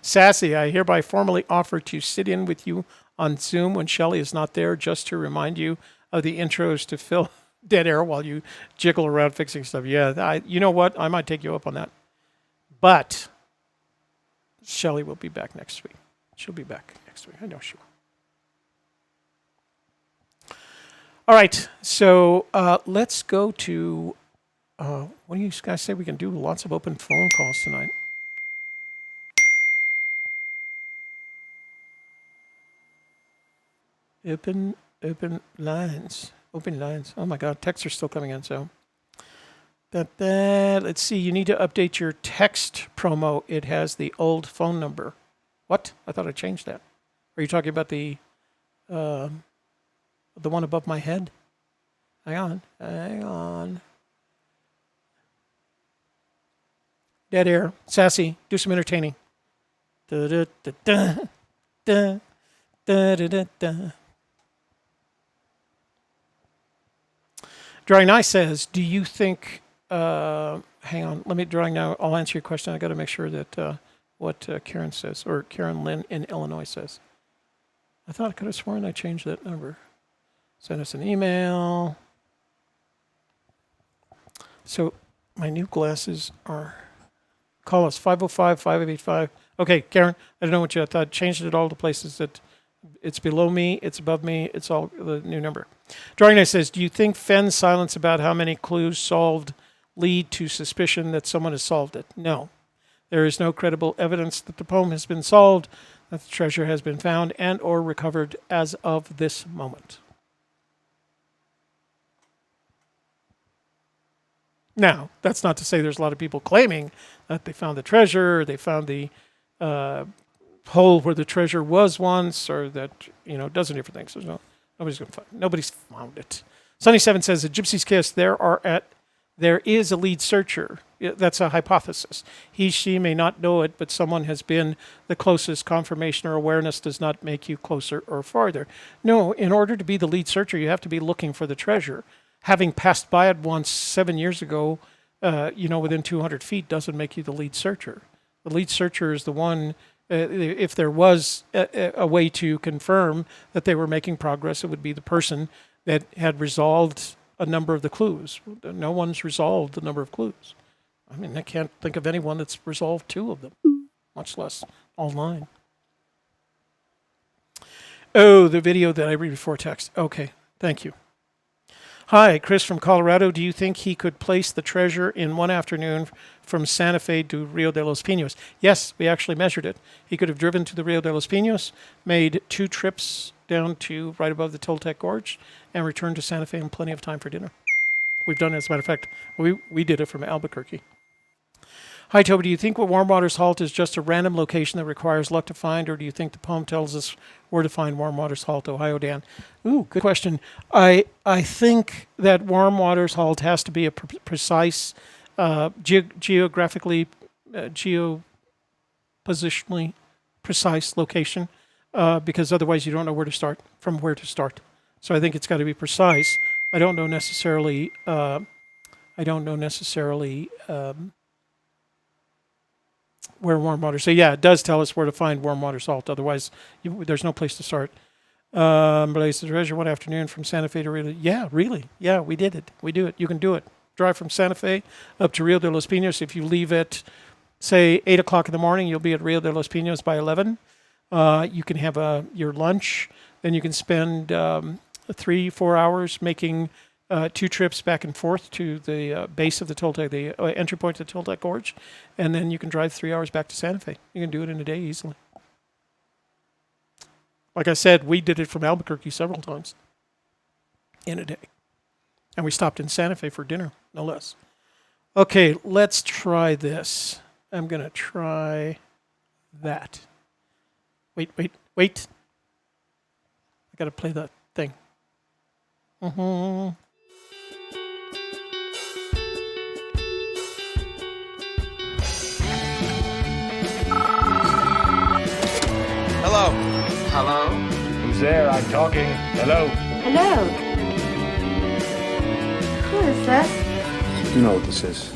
Sassy, I hereby formally offer to sit in with you on Zoom when Shelley is not there, just to remind you of the intros to fill dead air while you jiggle around fixing stuff. Yeah, you know what? I might take you up on that. But Shelley will be back next week. She'll be back next week. I know she will. All right, so let's go to, what do you guys say? We can do lots of open phone calls tonight. Open lines. Open lines. Oh my God, texts are still coming in. So let's see. You need to update your text promo. It has the old phone number. What? I thought I changed that. Are you talking about the one above my head? Hang on. Dead air. Sassy. Do some entertaining. Da da da da da da da da da. Drawing Nice says, do you think, hang on, let me, Drawing now, I'll answer your question. I got to make sure that what Karen says, or Karen Lynn in Illinois says. I thought I could have sworn I changed that number. Send us an email. So my new glasses are, call us 505-5885. Okay, Karen, I don't know what you, I thought I changed it all to places that it's below me, it's above me, it's all the new number. Drawing Nice says, do you think Fenn's silence about how many clues solved lead to suspicion that someone has solved it? No. There is no credible evidence that the poem has been solved, that the treasure has been found and or recovered as of this moment. Now, that's not to say there's a lot of people claiming that they found the treasure, or they found the hole where the treasure was once, or that, dozen different things. There's nobody's going to find it. Nobody's found it. Sunny7 says, at Gypsy's Kiss, there is a lead searcher. That's a hypothesis. He, she may not know it, but someone has been the closest. Confirmation or awareness does not make you closer or farther. No, in order to be the lead searcher, you have to be looking for the treasure. Having passed by it once 7 years ago, within 200 feet doesn't make you the lead searcher. The lead searcher is the one, if there was a way to confirm that they were making progress, it would be the person that had resolved a number of the clues. No one's resolved the number of clues. I mean, I can't think of anyone that's resolved 2 of them, much less all 9. Oh, the video that I read before text. Okay, thank you. Hi, Chris from Colorado. Do you think he could place the treasure in one afternoon from Santa Fe to Rio de los Pinos? Yes, we actually measured it. He could have driven to the Rio de los Pinos, made 2 trips down to right above the Toltec Gorge, and returned to Santa Fe in plenty of time for dinner. We've done it, as a matter of fact. We did it from Albuquerque. Hi, Toby. Do you think Warm Waters Halt is just a random location that requires luck to find, or do you think the poem tells us where to find Warm Waters Halt? Ohio Dan. Ooh, good question. I think that Warm Waters Halt has to be a precise, geographically, geopositionally precise location, because otherwise you don't know where to start, from where to start. So I think it's got to be precise. I don't know necessarily. Where warm water. So yeah, it does tell us where to find warm water salt. Otherwise, there's no place to start. Blaze the treasure one afternoon from Santa Fe to Rio. Yeah, really. Yeah, we did it. We do it. You can do it. Drive from Santa Fe up to Rio de los Pinos. If you leave at, say, 8 o'clock in the morning, you'll be at Rio de los Pinos by 11. You can have your lunch. Then you can spend 3-4 hours making 2 trips back and forth to the base of the Toltec, the entry point to the Toltec Gorge, and then you can drive 3 hours back to Santa Fe. You can do it in a day easily. Like I said, we did it from Albuquerque several times in a day. And we stopped in Santa Fe for dinner, no less. Okay, let's try this. I'm going to try that. Wait. I got to play that thing. Hello. Hello? Who's there? I'm talking. Hello. Hello. Who is this? You know what this is.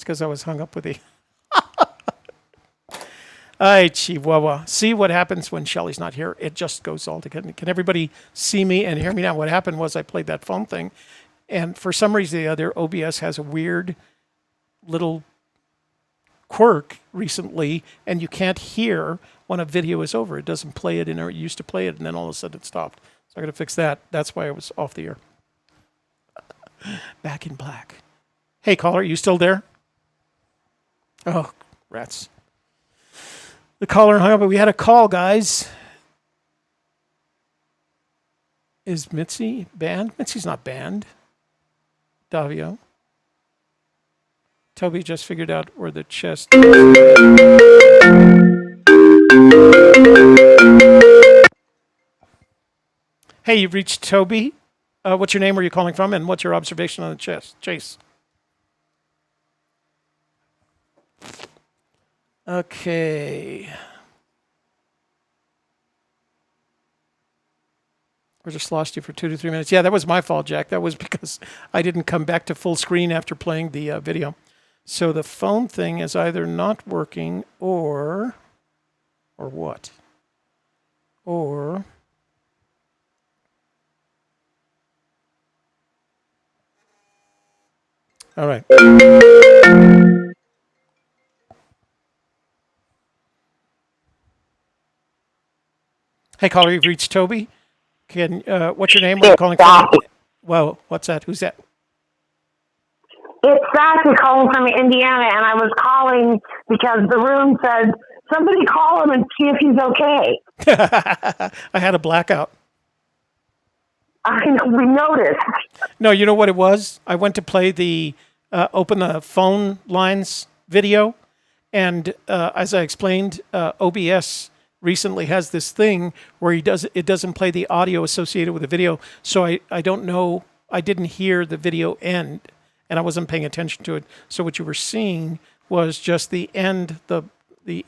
It's because I was hung up with the... Hi, Chihuahua. See what happens when Shelly's not here? It just goes all together. Can everybody see me and hear me now? What happened was I played that phone thing, and for some reason or the other, OBS has a weird little quirk recently, and you can't hear when a video is over. It doesn't play it in, or it used to play it, and then all of a sudden it stopped. So I got to fix that. That's why I was off the air. Back in black. Hey, caller, are you still there? Oh, rats. The caller hung up, but we had a call, guys. Is Mitzi banned? Mitzi's not banned. Davio. Toby just figured out where the chest is. Hey, you've reached Toby. What's your name? Where are you calling from? And what's your observation on the chest? Chase. Okay. I just lost you for 2 to 3 minutes. Yeah, that was my fault, Jack. That was because I didn't come back to full screen after playing the video. So the phone thing is either not working or what? Or all right. Hey, caller, you've reached Toby. Can what's your name? Where are you calling from? Whoa, what's that? Who's that? It's Sassy calling from Indiana, and I was calling because the room said, somebody call him and see if he's okay. I had a blackout. We noticed. No, you know what it was? I went to play the open the phone lines video, and as I explained, OBS recently has this thing where it doesn't play the audio associated with the video, so I don't know, I didn't hear the video end, and I wasn't paying attention to it. So what you were seeing was just the end of the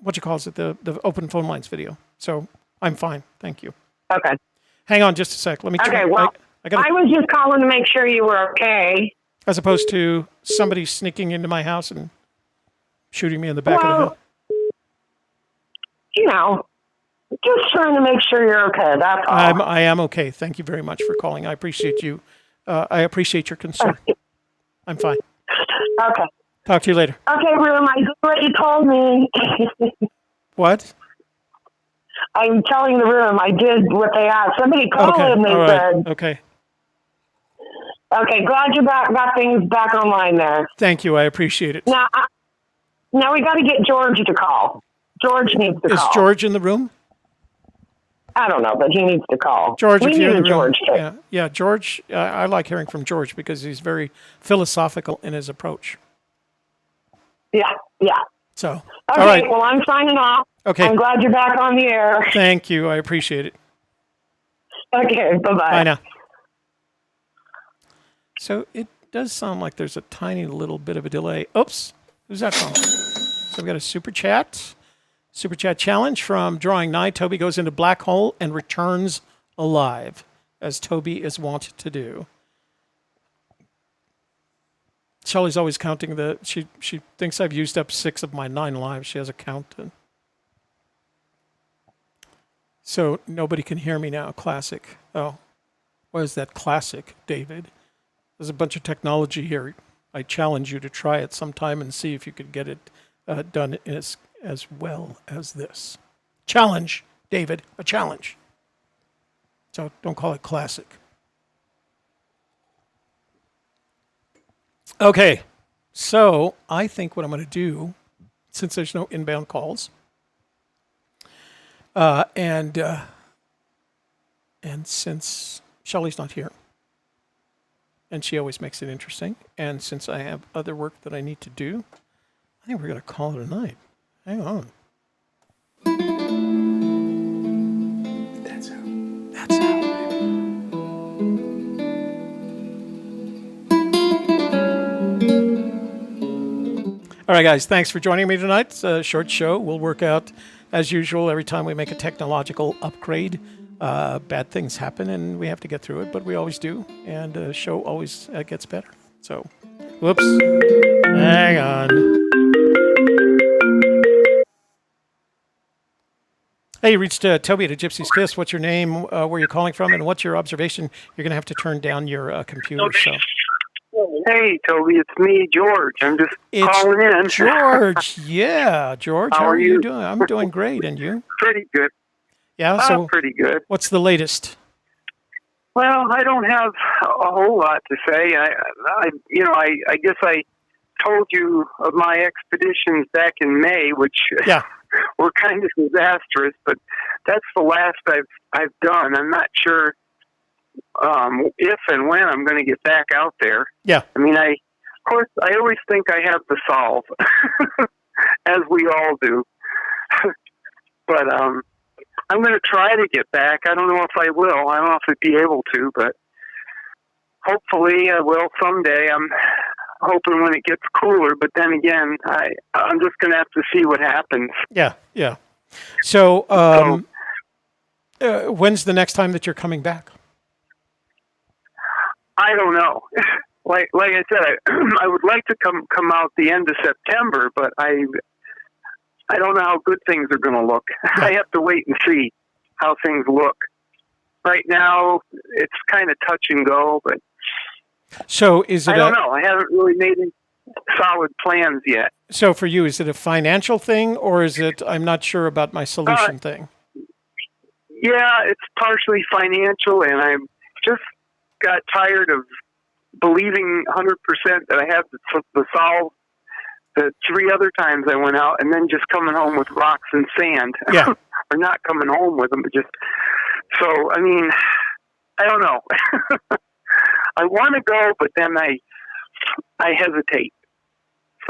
what you call it, the open phone lines video. So I'm fine, thank you. Okay. Hang on just a sec. Let me try. Okay, well, I was just calling to make sure you were okay. As opposed to somebody sneaking into my house and shooting me in the back of the head. You know, just trying to make sure you're okay. That's all. I am okay. Thank you very much for calling. I appreciate you. I appreciate your concern. I'm fine. Okay. Talk to you later. Okay, Room, I did what you told me. What? I'm telling the room I did what they asked. Somebody called and they said. Okay. Okay, glad you got things back online there. Thank you. I appreciate it. Now we got to get George to call. George needs to call. Is George in the room? I don't know, but he needs to call. George, if you're in the room. George, yeah, George. I like hearing from George because he's very philosophical in his approach. Yeah. So, okay, all right. Well, I'm signing off. Okay. I'm glad you're back on the air. Thank you. I appreciate it. Okay, bye-bye. Bye now. So it does sound like there's a tiny little bit of a delay. Oops. Who's that from? So we've got a super chat. Super chat challenge from Drawing Nigh. Toby goes into black hole and returns alive, as Toby is wont to do. Shelley's always counting she thinks I've used up 6 of my 9 lives. She has a count. So nobody can hear me now. Classic. Oh, what is that classic, David? There's a bunch of technology here. I challenge you to try it sometime and see if you could get it done as well as this. Challenge, David, a challenge. So don't call it classic. Okay, so I think what I'm going to do, since there's no inbound calls, and since Shelley's not here, and she always makes it interesting, and since I have other work that I need to do, I think we're going to call it a night. Hang on. That's how, baby. All right, guys, thanks for joining me tonight. It's a short show. We'll work out, as usual, every time we make a technological upgrade. Bad things happen, and we have to get through it, but we always do, and the show always gets better. So, whoops. Hang on. Hey, you reached Toby at a Gypsy's Kiss. What's your name? Where you're calling from, and what's your observation? You're going to have to turn down your computer. So. Hey, Toby, it's me, George. I'm just calling in. George. Yeah, George. How are you doing? I'm doing great, and you? Pretty good. Yeah. So pretty good. What's the latest? Well, I don't have a whole lot to say. I guess I told you of my expeditions back in May, which were kind of disastrous. But that's the last I've done. I'm not sure if and when I'm going to get back out there. Yeah. I mean, of course, I always think I have the solve, as we all do. But I'm going to try to get back. I don't know if I will. I don't know if I'd be able to, but hopefully I will someday. I'm hoping when it gets cooler, but then again, I'm just going to have to see what happens. Yeah, yeah. So, when's the next time that you're coming back? I don't know. Like I said, I would like to come out the end of September, but I don't know how good things are going to look. I have to wait and see how things look. Right now, it's kind of touch and go, but so is it? I don't know. I haven't really made any solid plans yet. So for you, is it a financial thing, or is it I'm not sure about my solution thing? Yeah, it's partially financial, and I just got tired of believing 100% that I have the solve. The 3 other times I went out, and then just coming home with rocks and sand. Yeah. Or not coming home with them, but just... So, I mean, I don't know. I want to go, but then I hesitate.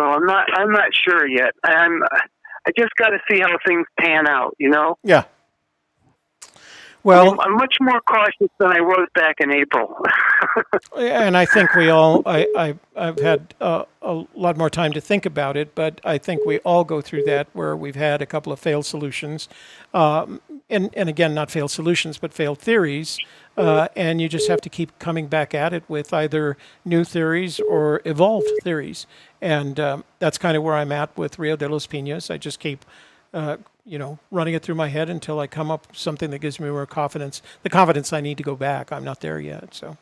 So I'm not sure yet. I just got to see how things pan out, you know? Yeah. Well, I'm much more cautious than I was back in April. And I think we all, I've had a lot more time to think about it, but I think we all go through that where we've had a couple of failed solutions. And again, not failed solutions, but failed theories. And you just have to keep coming back at it with either new theories or evolved theories. And that's kind of where I'm at with Rio de los Pinos. I just keep running it through my head until I come up with something that gives me more confidence, the confidence I need to go back. I'm not there yet, so.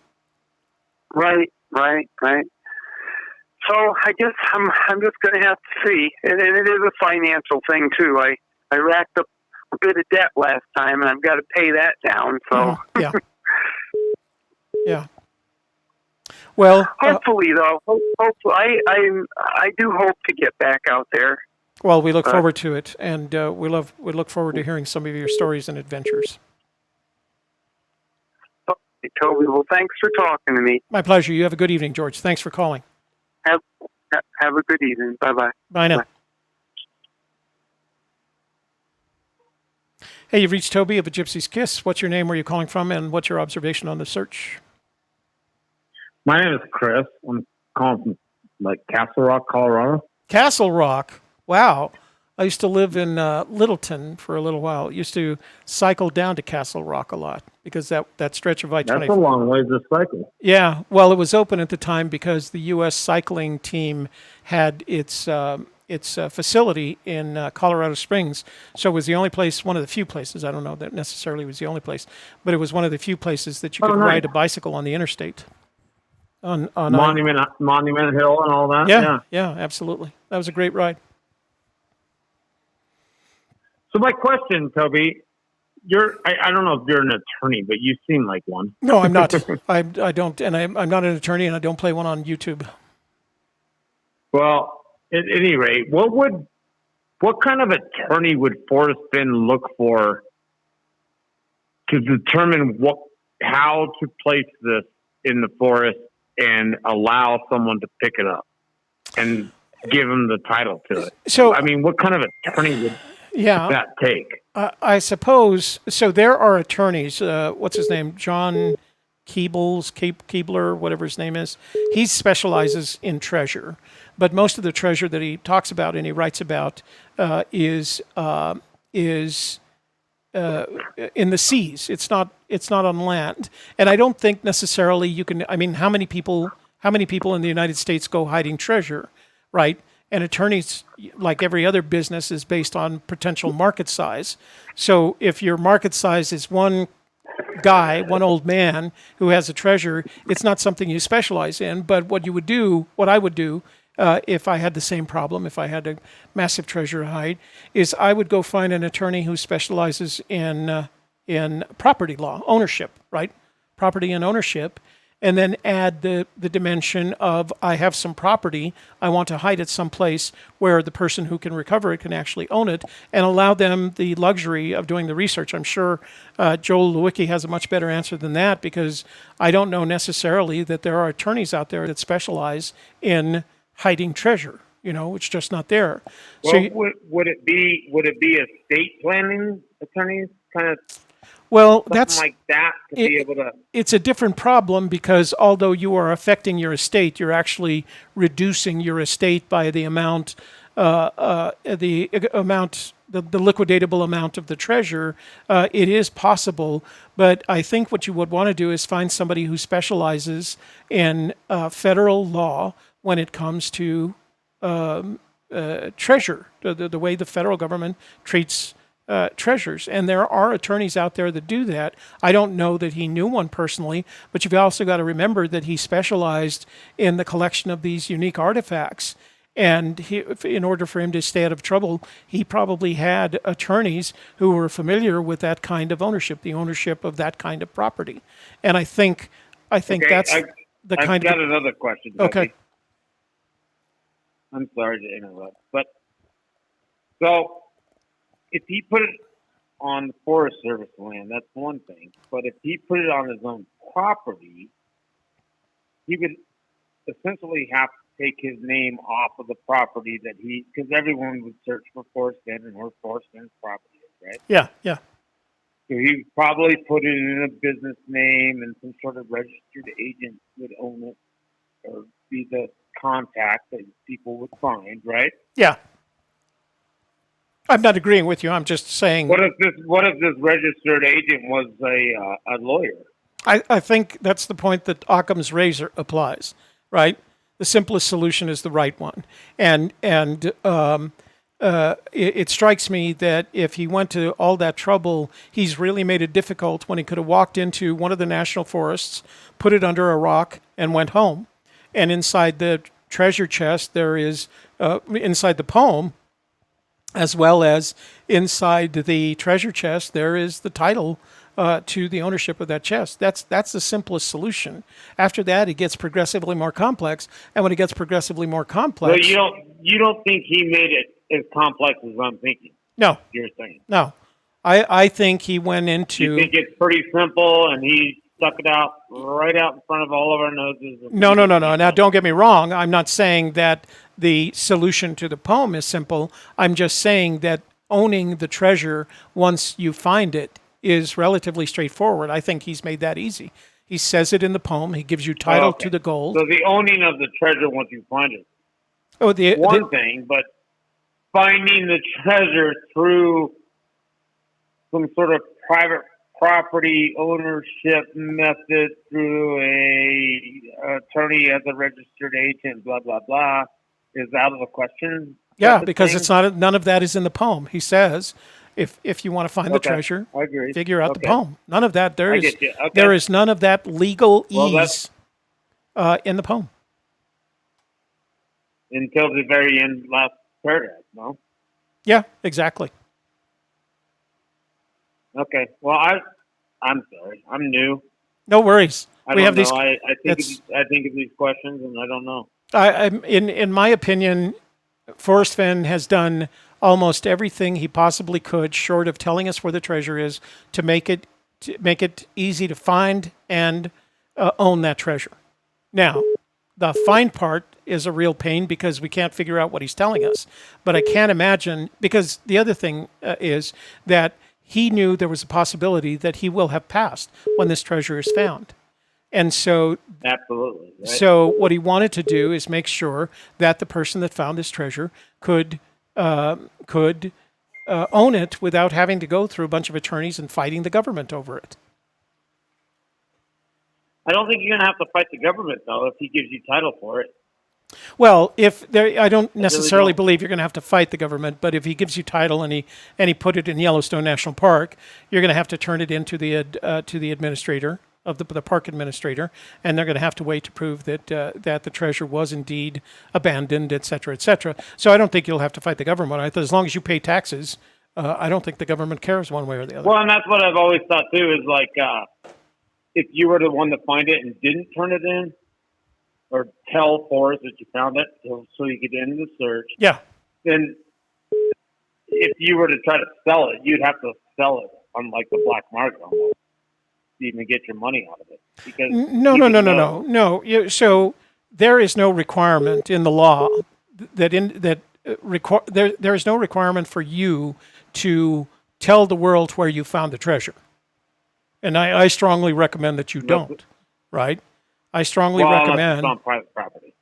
Right. So I guess I'm just going to have to see. And it is a financial thing, too. I racked up a bit of debt last time, and I've got to pay that down, so. Yeah. Yeah. Well. Hopefully, though. Hopefully, I do hope to get back out there. Well, we look forward to it, and we look forward to hearing some of your stories and adventures. Okay, Toby. Well, thanks for talking to me. My pleasure. You have a good evening, George. Thanks for calling. Have a good evening. Bye-bye. Bye now. Bye. Hey, you've reached Toby of a Gypsy's Kiss. What's your name, where are you calling from, and what's your observation on the search? My name is Chris. I'm calling from Castle Rock, Colorado. Castle Rock. Wow. I used to live in Littleton for a little while. I used to cycle down to Castle Rock a lot because that stretch of I-20. That's a long way to cycle. Yeah. Well, it was open at the time because the U.S. cycling team had its facility in Colorado Springs. So it was the only place, one of the few places, I don't know that necessarily was the only place, but it was one of the few places that you could ride a bicycle on the interstate. On Monument Hill and all that? Yeah, absolutely. That was a great ride. So my question, Toby, I don't know if you're an attorney, but you seem like one. No, I'm not. I don't, and I'm not an attorney, and I don't play one on YouTube. Well, at any rate, what kind of attorney would Forrest Fenn look for to determine how to place this in the forest and allow someone to pick it up and give them the title to it? So, I mean, what kind of attorney would that take? I suppose, so there are attorneys, what's his name, John Keebler, whatever his name is. He specializes in treasure, but most of the treasure that he talks about and he writes about is in the seas. It's not on land. And I don't think necessarily you can, I mean, how many people in the United States go hiding treasure, right? And attorneys, like every other business, is based on potential market size. So if your market size is one guy, one old man who has a treasure, it's not something you specialize in. But what I would do, if I had the same problem, if I had a massive treasure to hide, is I would go find an attorney who specializes in property law, ownership, right? Property and ownership, and then add the dimension of I have some property, I want to hide it someplace where the person who can recover it can actually own it, and allow them the luxury of doing the research. I'm sure Joel Lewicki has a much better answer than that, because I don't know necessarily that there are attorneys out there that specialize in hiding treasure. It's just not there. Well, so would it be estate planning attorneys kind of? Well, that's like that to be able to. It's a different problem, because although you are affecting your estate, you're actually reducing your estate by the amount, the liquidatable amount of the treasure. It is possible, but I think what you would want to do is find somebody who specializes in federal law when it comes to treasure, the way the federal government treats treasures. And there are attorneys out there that do that. I don't know that he knew one personally, but you've also got to remember that he specialized in the collection of these unique artifacts. And in order for him to stay out of trouble, he probably had attorneys who were familiar with that kind of ownership, the ownership of that kind of property. And I think that's the kind of. I've got another question. Okay. I'm sorry to interrupt, but so if he put it on the Forest Service land, that's one thing. But if he put it on his own property, he would essentially have to take his name off of the property because everyone would search for Forest Fenn and where Forest Fenn's property is, right? Yeah, yeah. So he would probably put it in a business name, and some sort of registered agent would own it or be the contact that people would find, right? Yeah. I'm not agreeing with you. I'm just saying. What if this registered agent was a lawyer? I think that's the point that Occam's razor applies, right? The simplest solution is the right one, and it strikes me that if he went to all that trouble, he's really made it difficult when he could have walked into one of the national forests, put it under a rock, and went home. And inside the treasure chest, there is inside the poem, as well as inside the treasure chest, there is the title to the ownership of that chest. That's the simplest solution. After that, it gets progressively more complex, and when it gets progressively more complex, well, you don't think he made it as complex as I'm thinking? No, you're saying no. I think he went into. You think it's pretty simple, and he stuck it out right out in front of all of our noses? No. Now, don't get me wrong. I'm not saying that the solution to the poem is simple. I'm just saying that owning the treasure once you find it is relatively straightforward. I think he's made that easy. He says it in the poem. He gives you title to the gold. So the owning of the treasure once you find it. One thing, but finding the treasure through some sort of private property ownership method through a attorney as a registered agent, blah, blah, blah, is out of the question. Yeah, because it's not. None of that is in the poem. He says, if you want to find the treasure, I agree. Figure out the poem. None of that. There is none of that legal ease in the poem. Until the very end, last paragraph, no? Yeah, exactly. Okay. Well, I'm sorry. I'm new. No worries. I think of these questions, and I don't know. In my opinion, Forrest Fenn has done almost everything he possibly could, short of telling us where the treasure is, to make it easy to find and own that treasure. Now, the find part is a real pain because we can't figure out what he's telling us. But I can't imagine, because the other thing is that he knew there was a possibility that he will have passed when this treasure is found. And so, absolutely. Right. So what he wanted to do is make sure that the person that found this treasure could own it without having to go through a bunch of attorneys and fighting the government over it. I don't think you're going to have to fight the government, though, if he gives you title for it. Well, I don't necessarily don't. believe you're going to have to fight the government, but if he gives you title and he put it in Yellowstone National Park, you're going to have to turn it into to the administrator of the park administrator, and they're going to have to wait to prove that that the treasure was indeed abandoned, et cetera, et cetera. So I don't think you'll have to fight the government. As long as you pay taxes, I don't think the government cares one way or the other. Well, and that's what I've always thought too. Is like if you were the one to find it and didn't turn it in, or tell Forrest that you found it, so you could end the search. Yeah. Then, if you were to try to sell it, you'd have to sell it on like the black market almost to even get your money out of it. Because no. So there is no requirement in the law there is no requirement for you to tell the world where you found the treasure. And I strongly recommend that you don't, right? I strongly recommend. It's on private property.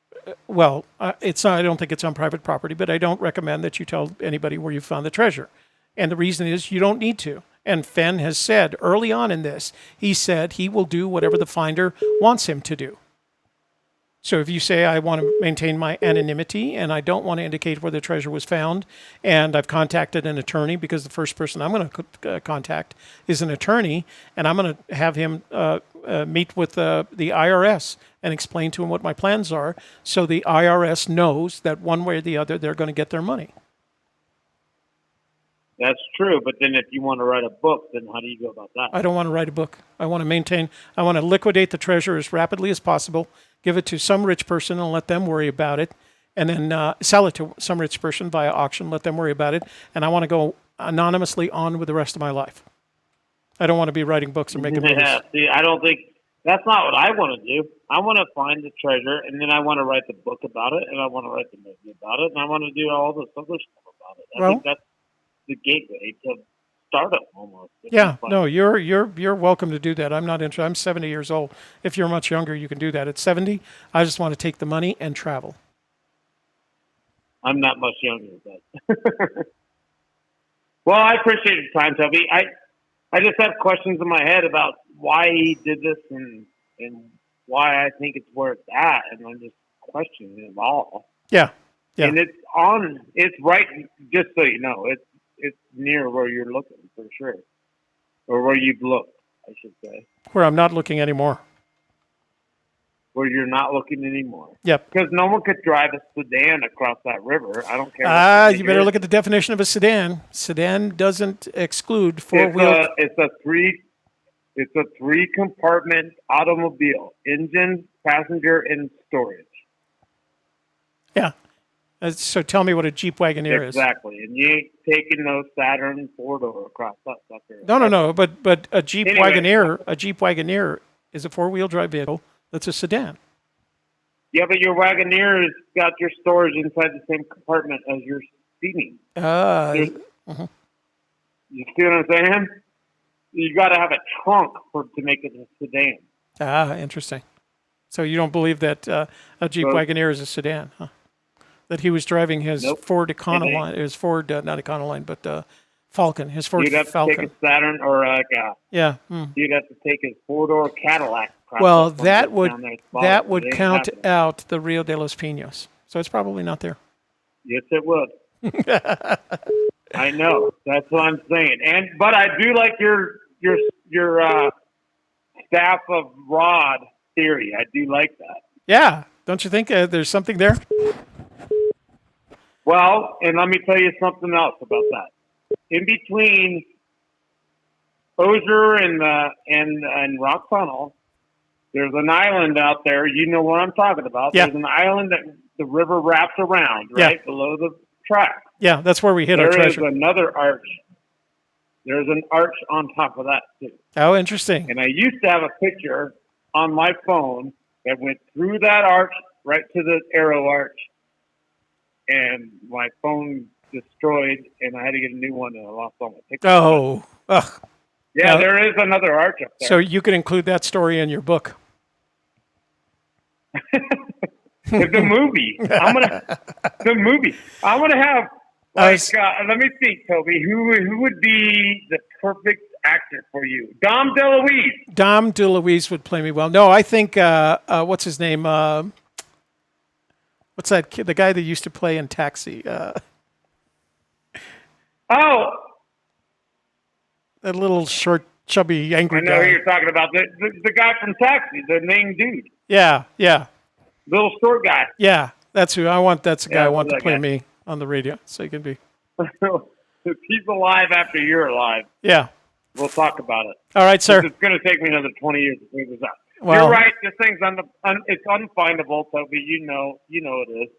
Well, it's not, I don't think it's on private property, but I don't recommend that you tell anybody where you found the treasure. And the reason is you don't need to. And Fenn has said early on in this, he said he will do whatever the finder wants him to do. So if you say, I want to maintain my anonymity and I don't want to indicate where the treasure was found, and I've contacted an attorney because the first person I'm going to contact is an attorney, and I'm going to have him meet with the IRS and explain to him what my plans are, so the IRS knows that one way or the other they're going to get their money. That's true, but then if you want to write a book, then how do you go about that? I don't want to write a book. I want to liquidate the treasure as rapidly as possible, give it to some rich person and let them worry about it, and then sell it to some rich person via auction, let them worry about it, and I want to go anonymously on with the rest of my life. I don't want to be writing books or making movies. Yeah, see, I don't think, that's not what I want to do. I want to find the treasure, and then I want to write the book about it, and I want to write the movie about it, and I want to do all this other stuff about it. I think that's the gateway to startup almost. Yeah, no, you're welcome to do that. I'm not interested. I'm 70 years old. If you're much younger, you can do that. At 70, I just want to take the money and travel. I'm not much younger, but well, I appreciate your time, Toby. I just have questions in my head about why he did this and why I think it's where it's at, and I'm just questioning it all. Yeah. And it's right, just so you know, it's near where you're looking for sure, or where you've looked, I should say. Where I'm not looking anymore. Where you're not looking anymore. Yep. Because no one could drive a sedan across that river. I don't care. You better look at the definition of a sedan. Sedan doesn't exclude four-wheel. It's a three-compartment automobile: engine, passenger, and storage. Yeah. So tell me what a Jeep Wagoneer is. Exactly, and you ain't taking no Saturn four-door across that sucker. No. But a Jeep Wagoneer is a four-wheel drive vehicle. That's a sedan. Yeah, but your Wagoneer's got your storage inside the same compartment as your seating. You see what I'm saying? You got to have a trunk to make it a sedan. Interesting. So you don't believe that a Jeep Wagoneer is a sedan, huh? That he was driving his Ford Econoline, his Ford, not Econoline, but Falcon, his Ford Falcon. You'd have to take a Saturn or yeah. You'd have to take his four-door Cadillac. Well, that would count out the Rio de los Pinos, so it's probably not there. Yes, it would. I know. That's what I'm saying. But I do like your staff of rod theory. I do like that. Yeah, don't you think there's something there? Well, and let me tell you something else about that. In between Osier and Rock Tunnel, there's an island out there. You know what I'm talking about. Yeah. There's an island that the river wraps around, right, below the track. Yeah, that's where we hit our treasure. There is another arch. There's an arch on top of that, too. Oh, interesting. And I used to have a picture on my phone that went through that arch right to the arrow arch. And my phone destroyed, and I had to get a new one, and I lost all my pictures. Oh, ugh. Yeah, there is another arch up there. So you can include that story in your book. The movie. The movie. I want to have, let me think, Toby. Who would be the perfect actor for you? Dom DeLuise. Dom DeLuise would play me well. No, I think, what's his name? What's that kid? The guy that used to play in Taxi. That little short, chubby, angry guy. I know who you're talking about. The guy from Taxi, the main dude. Yeah. Little short guy. Yeah, that's who I want. That's the guy I want to play guy. me on the radio, so you can be. If he's alive after you're alive, Yeah. we'll talk about it. All right, sir. It's going to take me another 20 years to figure this out. Well, you're right. This thing's it's unfindable, Toby. You know it is.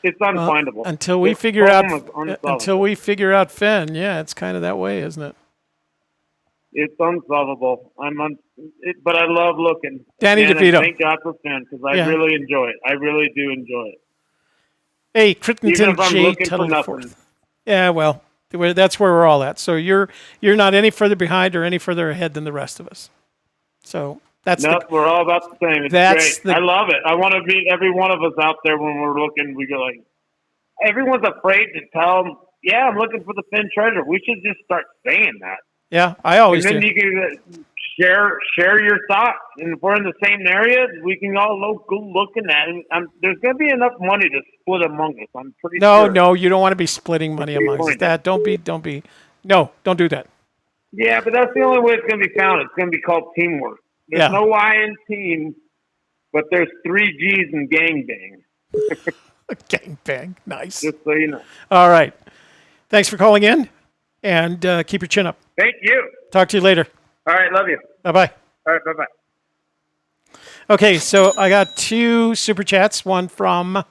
It's unfindable. Until we figure out Fenn, yeah, it's kind of that way, isn't it? It's unsolvable. But I love looking. Danny DeVito. Thank God for Fenn because I really enjoy it. I really do enjoy it. Hey, Even Crittenton if I'm J. looking Tuttle for the nothing. fourth. Yeah, well, that's where we're all at. So you're not any further behind or any further ahead than the rest of us. So that's we're all about the same. It's great. I love it. I want to meet every one of us out there when we're looking. We go like, everyone's afraid to tell them, yeah, I'm looking for the Fenn treasure. We should just start saying that. Yeah, I always do. And then you can share your thoughts. And if we're in the same area, we can all go looking at it. There's going to be enough money to split among us. I'm pretty sure. No, you don't want to be splitting money amongst us. Don't do that. Yeah, but that's the only way it's going to be found. It's going to be called teamwork. There's no Y in team, but there's 3 G's in gangbang. Gangbang, nice. Just so you know. All right. Thanks for calling in, and keep your chin up. Thank you. Talk to you later. All right, love you. Bye-bye. All right, bye-bye. Okay, so I got 2 super chats. One from, let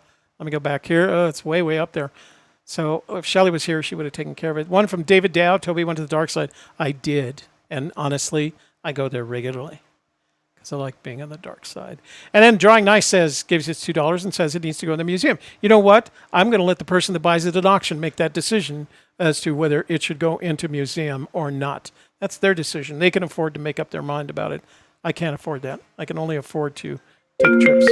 me go back here. It's way, way up there. So if Shelly was here, she would have taken care of it. One from David Dow. Toby went to the dark side. I did. And honestly, I go there regularly because I like being on the dark side. And then Drawing Nice gives us $2 and says it needs to go in the museum. You know what? I'm going to let the person that buys it at auction make that decision as to whether it should go into museum or not. That's their decision. They can afford to make up their mind about it. I can't afford that. I can only afford to take trips.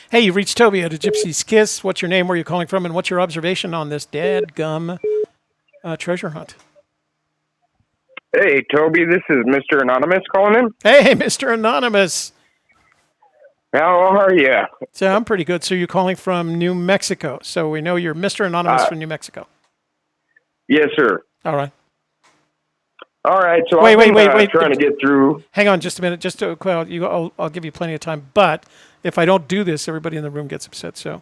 Hey, you reached Toby at a Gypsy Kiss. What's your name? Where are you calling from? And what's your observation on this dadgum treasure hunt? Hey, Toby, this is Mr. Anonymous calling in. Hey, Mr. Anonymous. How are you? So I'm pretty good. So you're calling from New Mexico. So we know you're Mr. Anonymous from New Mexico. Yes, sir. All right. All right. So wait. Trying to get through. Hang on just a minute. Just to, well, I'll give you plenty of time. But if I don't do this, everybody in the room gets upset. So,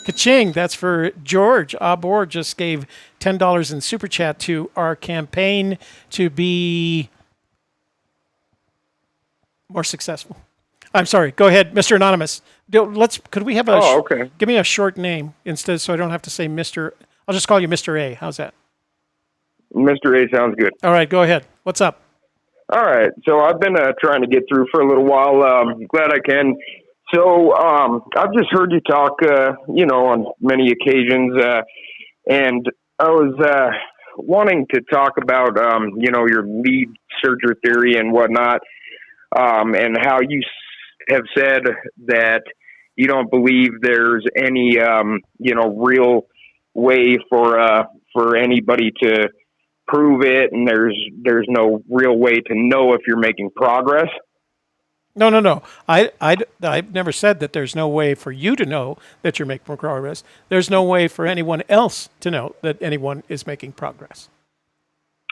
ka-ching. That's for George. Abor just gave $10 in super chat to our campaign to be more successful. I'm sorry. Go ahead, Mr. Anonymous. Could we have okay. Give me a short name instead, so I don't have to say Mr. I'll just call you Mr. A. How's that? Mr. A sounds good. All right, go ahead. What's up? All right. So I've been trying to get through for a little while. Glad I can. So I've just heard you talk, on many occasions, and I was wanting to talk about, your lead searcher theory and whatnot, and how you have said that you don't believe there's any, real way for anybody to prove it, and there's no real way to know if you're making progress. No. I've never said that there's no way for you to know that you're making progress. There's no way for anyone else to know that anyone is making progress.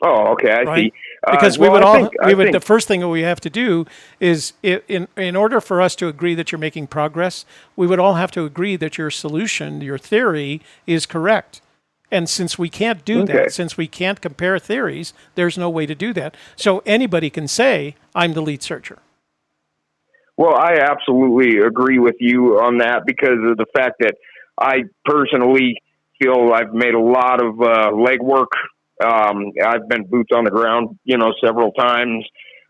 Oh, okay, I see. Because the first thing that we have to do is, in order for us to agree that you're making progress, we would all have to agree that your solution, your theory, is correct. And since we can't do that, since we can't compare theories, there's no way to do that. So anybody can say, I'm the lead searcher. Well, I absolutely agree with you on that because of the fact that I personally feel I've made a lot of legwork. I've been boots on the ground, several times,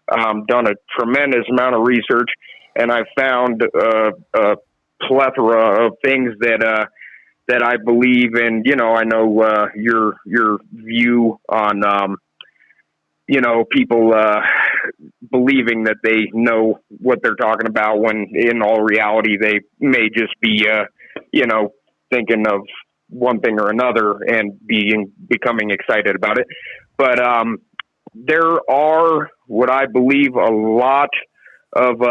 done a tremendous amount of research, and I found a plethora of things that I believe in. I know your view on people believing that they know what they're talking about when in all reality they may just be thinking of one thing or another and becoming excited about it. But there are what I believe a lot of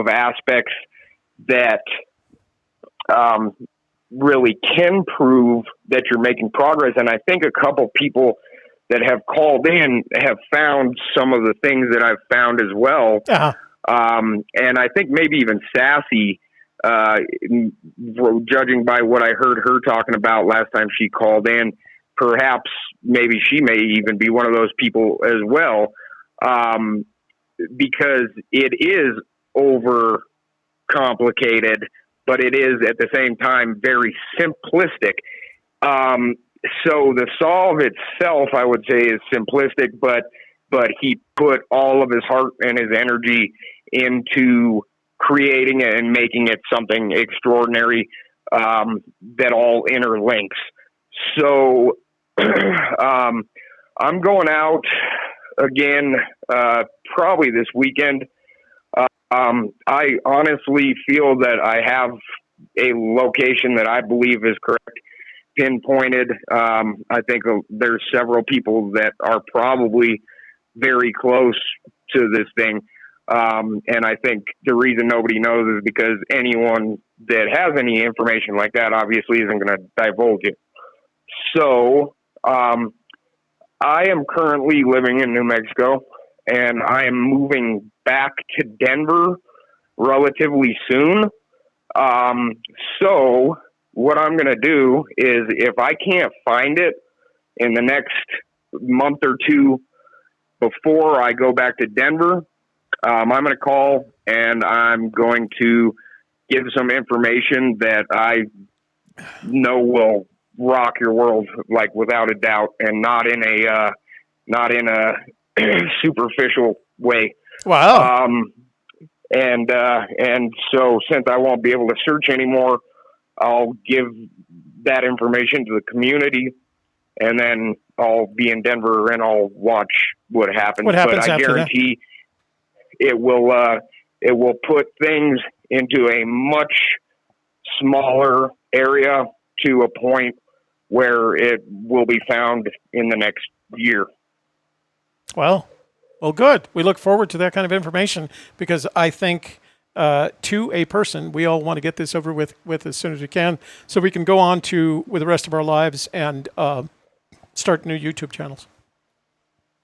aspects that really can prove that you're making progress. And I think a couple people that have called in have found some of the things that I've found as well. Uh-huh. And I think maybe even Sassy, judging by what I heard her talking about last time she called in, perhaps maybe she may even be one of those people as well, because it is over complicated, but it is at the same time very simplistic. So the solve itself, I would say, is simplistic, but he put all of his heart and his energy into creating it and making it something extraordinary, that all interlinks. So I'm going out again, probably this weekend. I honestly feel that I have a location that I believe is correct, pinpointed. I think there's several people that are probably very close to this thing. And I think the reason nobody knows is because anyone that has any information like that obviously isn't going to divulge it. So, I am currently living in New Mexico, and I am moving back to Denver relatively soon. So what I'm going to do is, if I can't find it in the next month or two before I go back to Denver, I'm going to call and I'm going to give some information that I know will rock your world, like without a doubt, and not in a superficial way. Wow. And so since I won't be able to search anymore, I'll give that information to the community, and then I'll be in Denver and I'll watch what happens. What happens but I after guarantee it will put things into a much smaller area to a point where it will be found in the next year. Well, good. We look forward to that kind of information, because I think to a person, we all want to get this over with as soon as we can, so we can go on with the rest of our lives and start new YouTube channels.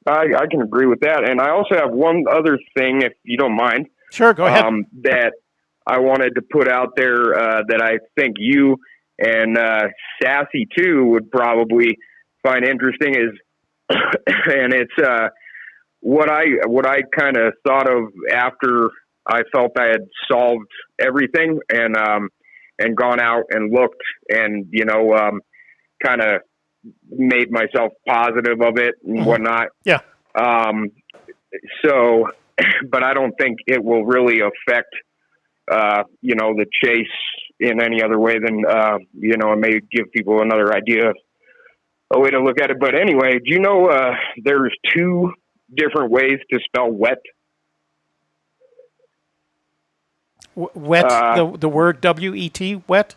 I can agree with that. And I also have one other thing, if you don't mind. Sure, go ahead. That I wanted to put out there that I think you and Sassy too would probably find interesting is, and it's what I kind of thought of after I felt I had solved everything and gone out and looked and kind of made myself positive of it and whatnot. Yeah. So, but I don't think it will really affect the chase in any other way than, it may give people another idea, a way to look at it. But anyway, do you know, there's two different ways to spell wet? Wet, the word W-E-T, wet?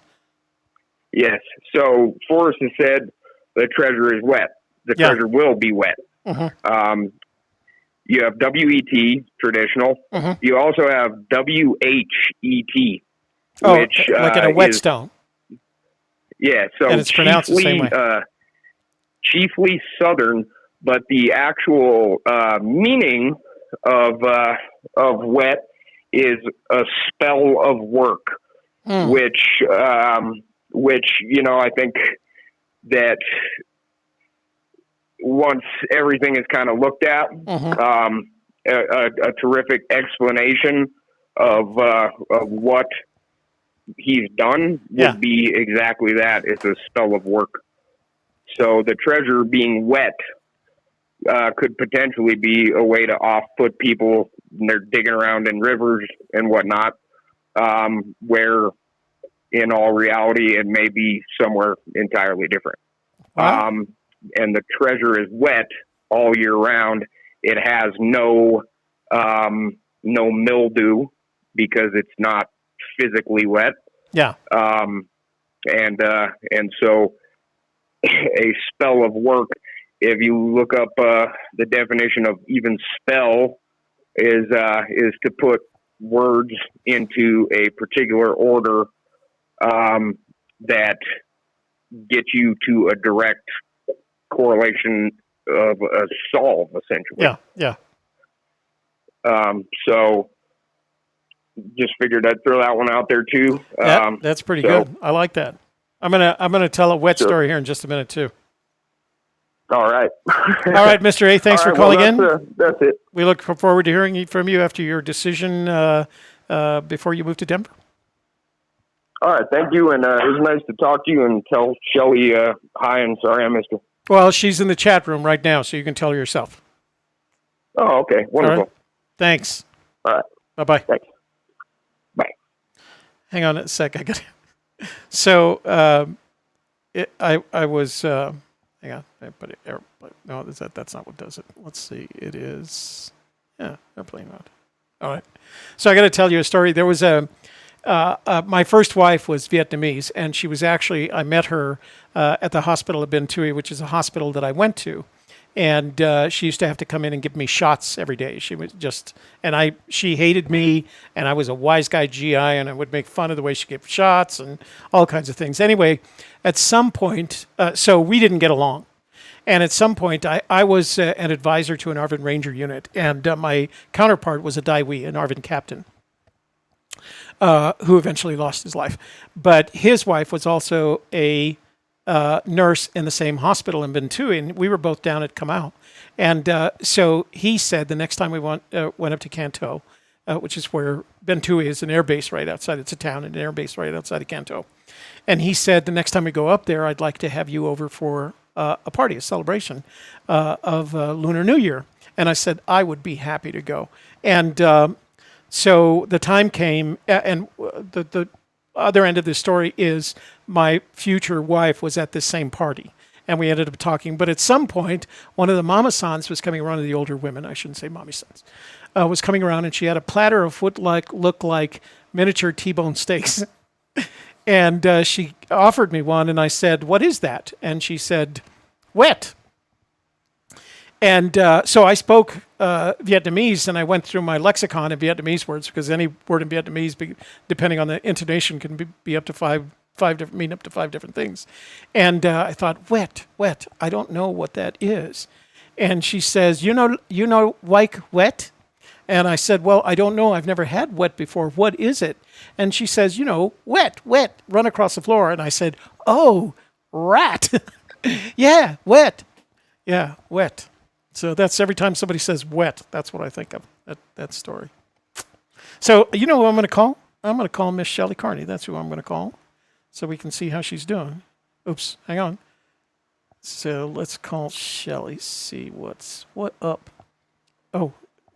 Yes. So Forrest has said the treasure is wet. The treasure will be wet. Mm-hmm. You have W-E-T, traditional. Mm-hmm. You also have W-H-E-T. Which, like in a whetstone. Yeah, so and it's pronounced the same way. Chiefly southern, but the actual meaning of wet is a spell of work, which I think that once everything is kind of looked at, a terrific explanation of what he's done would be exactly that. It's a spell of work. So the treasure being wet could potentially be a way to off-put people when they're digging around in rivers and whatnot, where in all reality it may be somewhere entirely different. Wow. And the treasure is wet all year round. It has no mildew because it's not physically wet. Yeah. And so a spell of work, if you look up the definition of even spell, is to put words into a particular order that get you to a direct correlation of a solve, essentially. Yeah. So just figured I'd throw that one out there too. That's pretty good. I like that. I'm gonna tell a wet story here in just a minute too. All right. All right, Mr. A. Thanks for calling in. That's it. We look forward to hearing from you after your decision before you move to Denver. All right, thank you, and it was nice to talk to you, and tell Shelly hi, and sorry I missed her. Well, she's in the chat room right now, so you can tell her yourself. Oh, okay. Wonderful. Right. Thanks. All right. Bye-bye. Thanks. Bye. Hang on a sec. I got. So I was. Hang on. No, that's not what does it. Let's see. It is. Yeah, airplane mode. All right. So I got to tell you a story. There was my first wife was Vietnamese, and she was actually, I met her at the hospital of Binh Thuy, which is a hospital that I went to. And she used to have to come in and give me shots every day. She was just, she hated me, and I was a wise guy GI, and I would make fun of the way she gave shots and all kinds of things. Anyway, at some point, so we didn't get along. And at some point, I was an advisor to an ARVN Ranger unit, and my counterpart was a Daiwi, an ARVN captain, who eventually lost his life. But his wife was also a nurse in the same hospital in Binh Thuy, and we were both down at Kamau. And so he said the next time we went up to Canto, which is where Binh Thuy is, an air base right outside. It's a town and an air base right outside of Canto. And he said, the next time we go up there, I'd like to have you over for a party, a celebration of Lunar New Year. And I said, I would be happy to go. And so the time came, and the other end of the story is my future wife was at this same party, and we ended up talking. But at some point, one of the mama-sans was coming around, the older women, I shouldn't say mommy-sans, was coming around, and she had a platter of what looked like miniature T-bone steaks. And she offered me one, and I said, what is that? And she said, wet. And so I spoke Vietnamese, and I went through my lexicon of Vietnamese words, because any word in Vietnamese, depending on the intonation, can be up to mean up to five different things. And I thought, wet. I don't know what that is. And she says, you know, like wet? And I said, well, I don't know. I've never had wet before. What is it? And she says, wet, run across the floor. And I said, oh, rat. Yeah, wet. Yeah, wet. So that's every time somebody says wet, that's what I think of, that story. So you know who I'm going to call? I'm going to call Miss Shelley Carney. That's who I'm going to call, so we can see how she's doing. Oops, hang on. So let's call Shelley, see what up. Oh,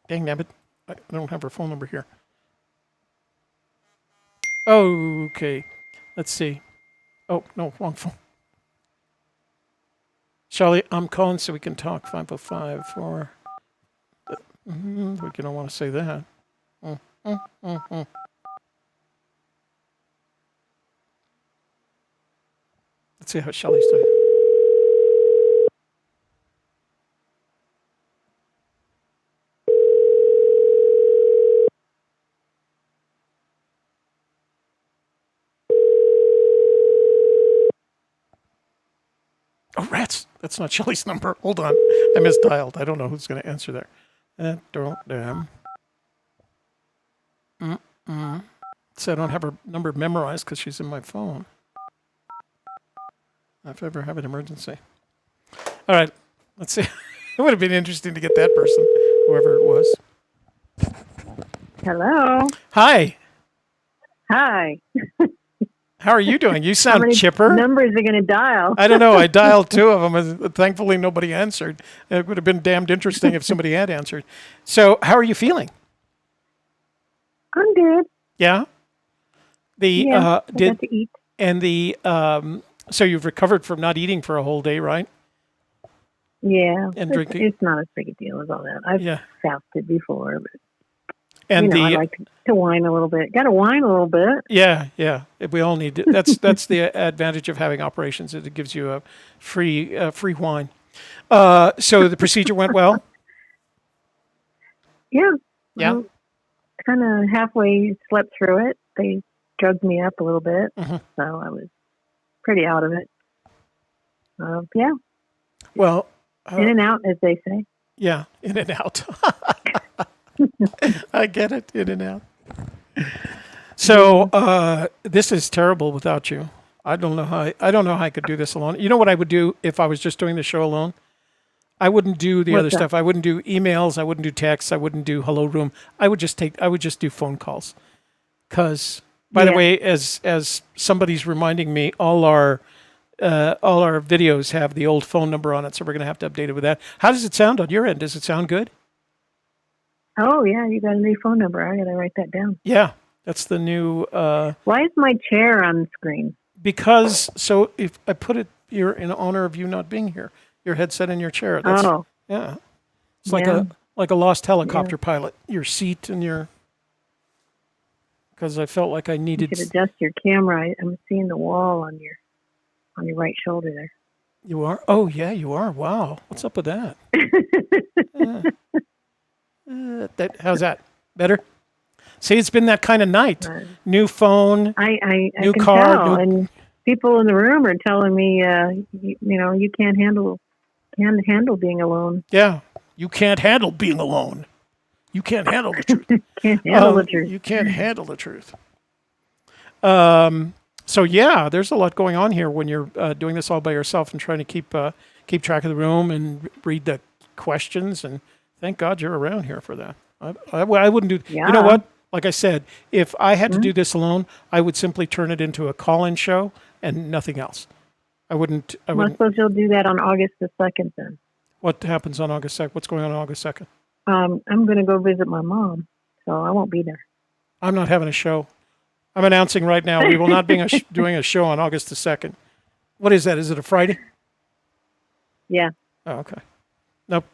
dang nabbit. I don't have her phone number here. Okay, let's see. Oh, no, wrong phone. Shelley, I'm calling so we can talk. 505 for... we don't want to say that. Let's see how Shelley's doing. Oh, rats. That's not Shelley's number. Hold on. I misdialed. I don't know who's going to answer there. So I don't have her number memorized because she's in my phone. If I ever have an emergency. All right. Let's see. It would have been interesting to get that person, whoever it was. Hello. Hi. Hi. How are you doing? You sound chipper. Numbers are going to dial. I don't know. I dialed two of them. Thankfully, nobody answered. It would have been damned interesting if somebody had answered. So, how are you feeling? I'm good. Yeah. I got to eat. And so you've recovered from not eating for a whole day, right? Yeah. And drinking. It's not as big a deal as all that. I've fasted before, but and I like to whine a little bit. Got to whine a little bit. Yeah. We all need to. That's the advantage of having operations. It gives you a free whine. So the procedure went well? Yeah. Yeah. kind of halfway slept through it. They drugged me up a little bit, so I was pretty out of it. Yeah. Well, in and out, as they say. Yeah, in and out. I get it, in and out. So this is terrible without you. I don't know how I could do this alone. You know what I would do if I was just doing the show alone? I wouldn't do the other stuff. I wouldn't do emails. I wouldn't do texts. I wouldn't do hello room. I would just do phone calls. Because, by the way, as somebody's reminding me, all our videos have the old phone number on it, so we're going to have to update it with that. How does it sound on your end? Does it sound good? Oh, yeah, you got a new phone number. I got to write that down. Yeah, that's the new... Why is my chair on the screen? Because, so if I put it here in honor of you not being here, your headset in your chair. Yeah. It's like a lost helicopter pilot, your seat and your... Because I felt like I needed... You should adjust your camera. I'm seeing the wall on your right shoulder there. You are? Oh, yeah, you are. Wow. What's up with that? How's that? Better? See, it's been that kind of night. New phone, I new can car. Tell. And people in the room are telling me, you can't handle being alone. Yeah, you can't handle being alone. You can't handle the truth. Can't handle the truth. You can't handle the truth. So yeah, there's a lot going on here when you're doing this all by yourself and trying to keep track of the room and read the questions. And thank God you're around here for that. I wouldn't do. Yeah. You know what? Like I said, if I had to do this alone, I would simply turn it into a call-in show and nothing else. I wouldn't. I suppose you'll do that on August the 2nd then. What happens on August 2nd? What's going on August 2nd? I'm going to go visit my mom, so I won't be there. I'm not having a show. I'm announcing right now we will not be doing a show on August the 2nd. What is that? Is it a Friday? Yeah. Oh, okay. Nope.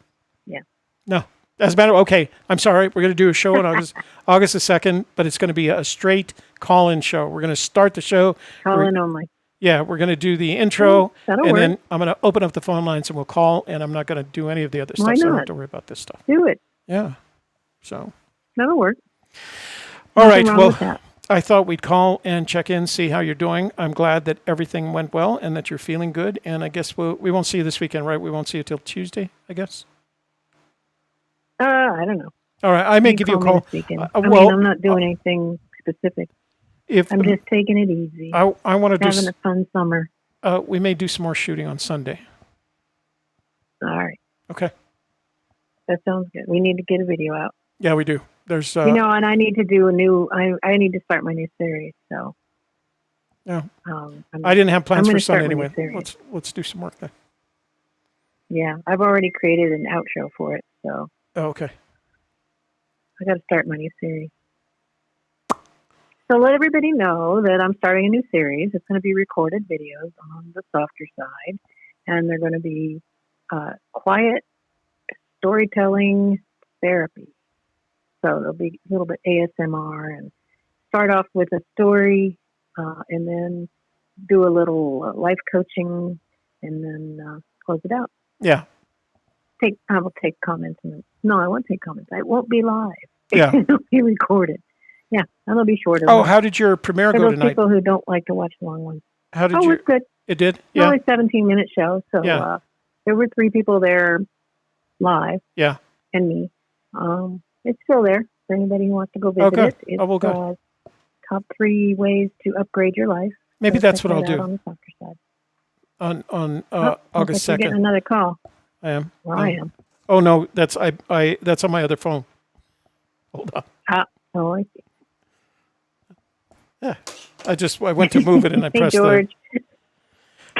Yeah. No. Doesn't matter. Okay. I'm sorry. We're going to do a show on August the 2nd, but it's going to be a straight call-in show. We're going to start the show. Call-in only. Yeah, we're going to do the intro, that'll and work. then I'm going to open up the phone lines and we'll call, and I'm not going to do any of the other stuff, so I don't have to worry about this stuff. Do it. Yeah. So. That'll work. All right. Well, I thought we'd call and check in, see how you're doing. I'm glad that everything went well and that you're feeling good. And I guess we won't see you this weekend, right? We won't see you till Tuesday, I guess. I don't know. All right. I may give you a call. I'm not doing anything specific. I'm just taking it easy. I want to having a fun summer. We may do some more shooting on Sunday. All right. Okay. That sounds good. We need to get a video out. Yeah, we do. There's and I need to do I need to start my new series. So. Yeah. I didn't have plans for Sunday anyway. Let's do some work then. Yeah, I've already created an outro for it. So. Oh, okay. I got to start my new series. So let everybody know that I'm starting a new series. It's going to be recorded videos on the softer side, and they're going to be quiet storytelling therapy. So there'll be a little bit ASMR and start off with a story and then do a little life coaching and then close it out. Yeah. I will take comments. No, I won't take comments. It won't be live. Yeah. It'll be recorded. Yeah, that'll be shorter. Oh, how did your premiere go tonight? People who don't like to watch long ones. How did it was good. It did? Yeah. Only 17-minute show. So there were 3 people there live. Yeah. And me. It's still there for anybody who wants to go visit it. It's top 3 ways to upgrade your life. Maybe that's what I'll do. On the softer side. On August 2nd. You're getting another call. I am. Well, I am. Oh no, that's that's on my other phone. Hold on. Oh, I see. Yeah, I went to move it and I pressed George.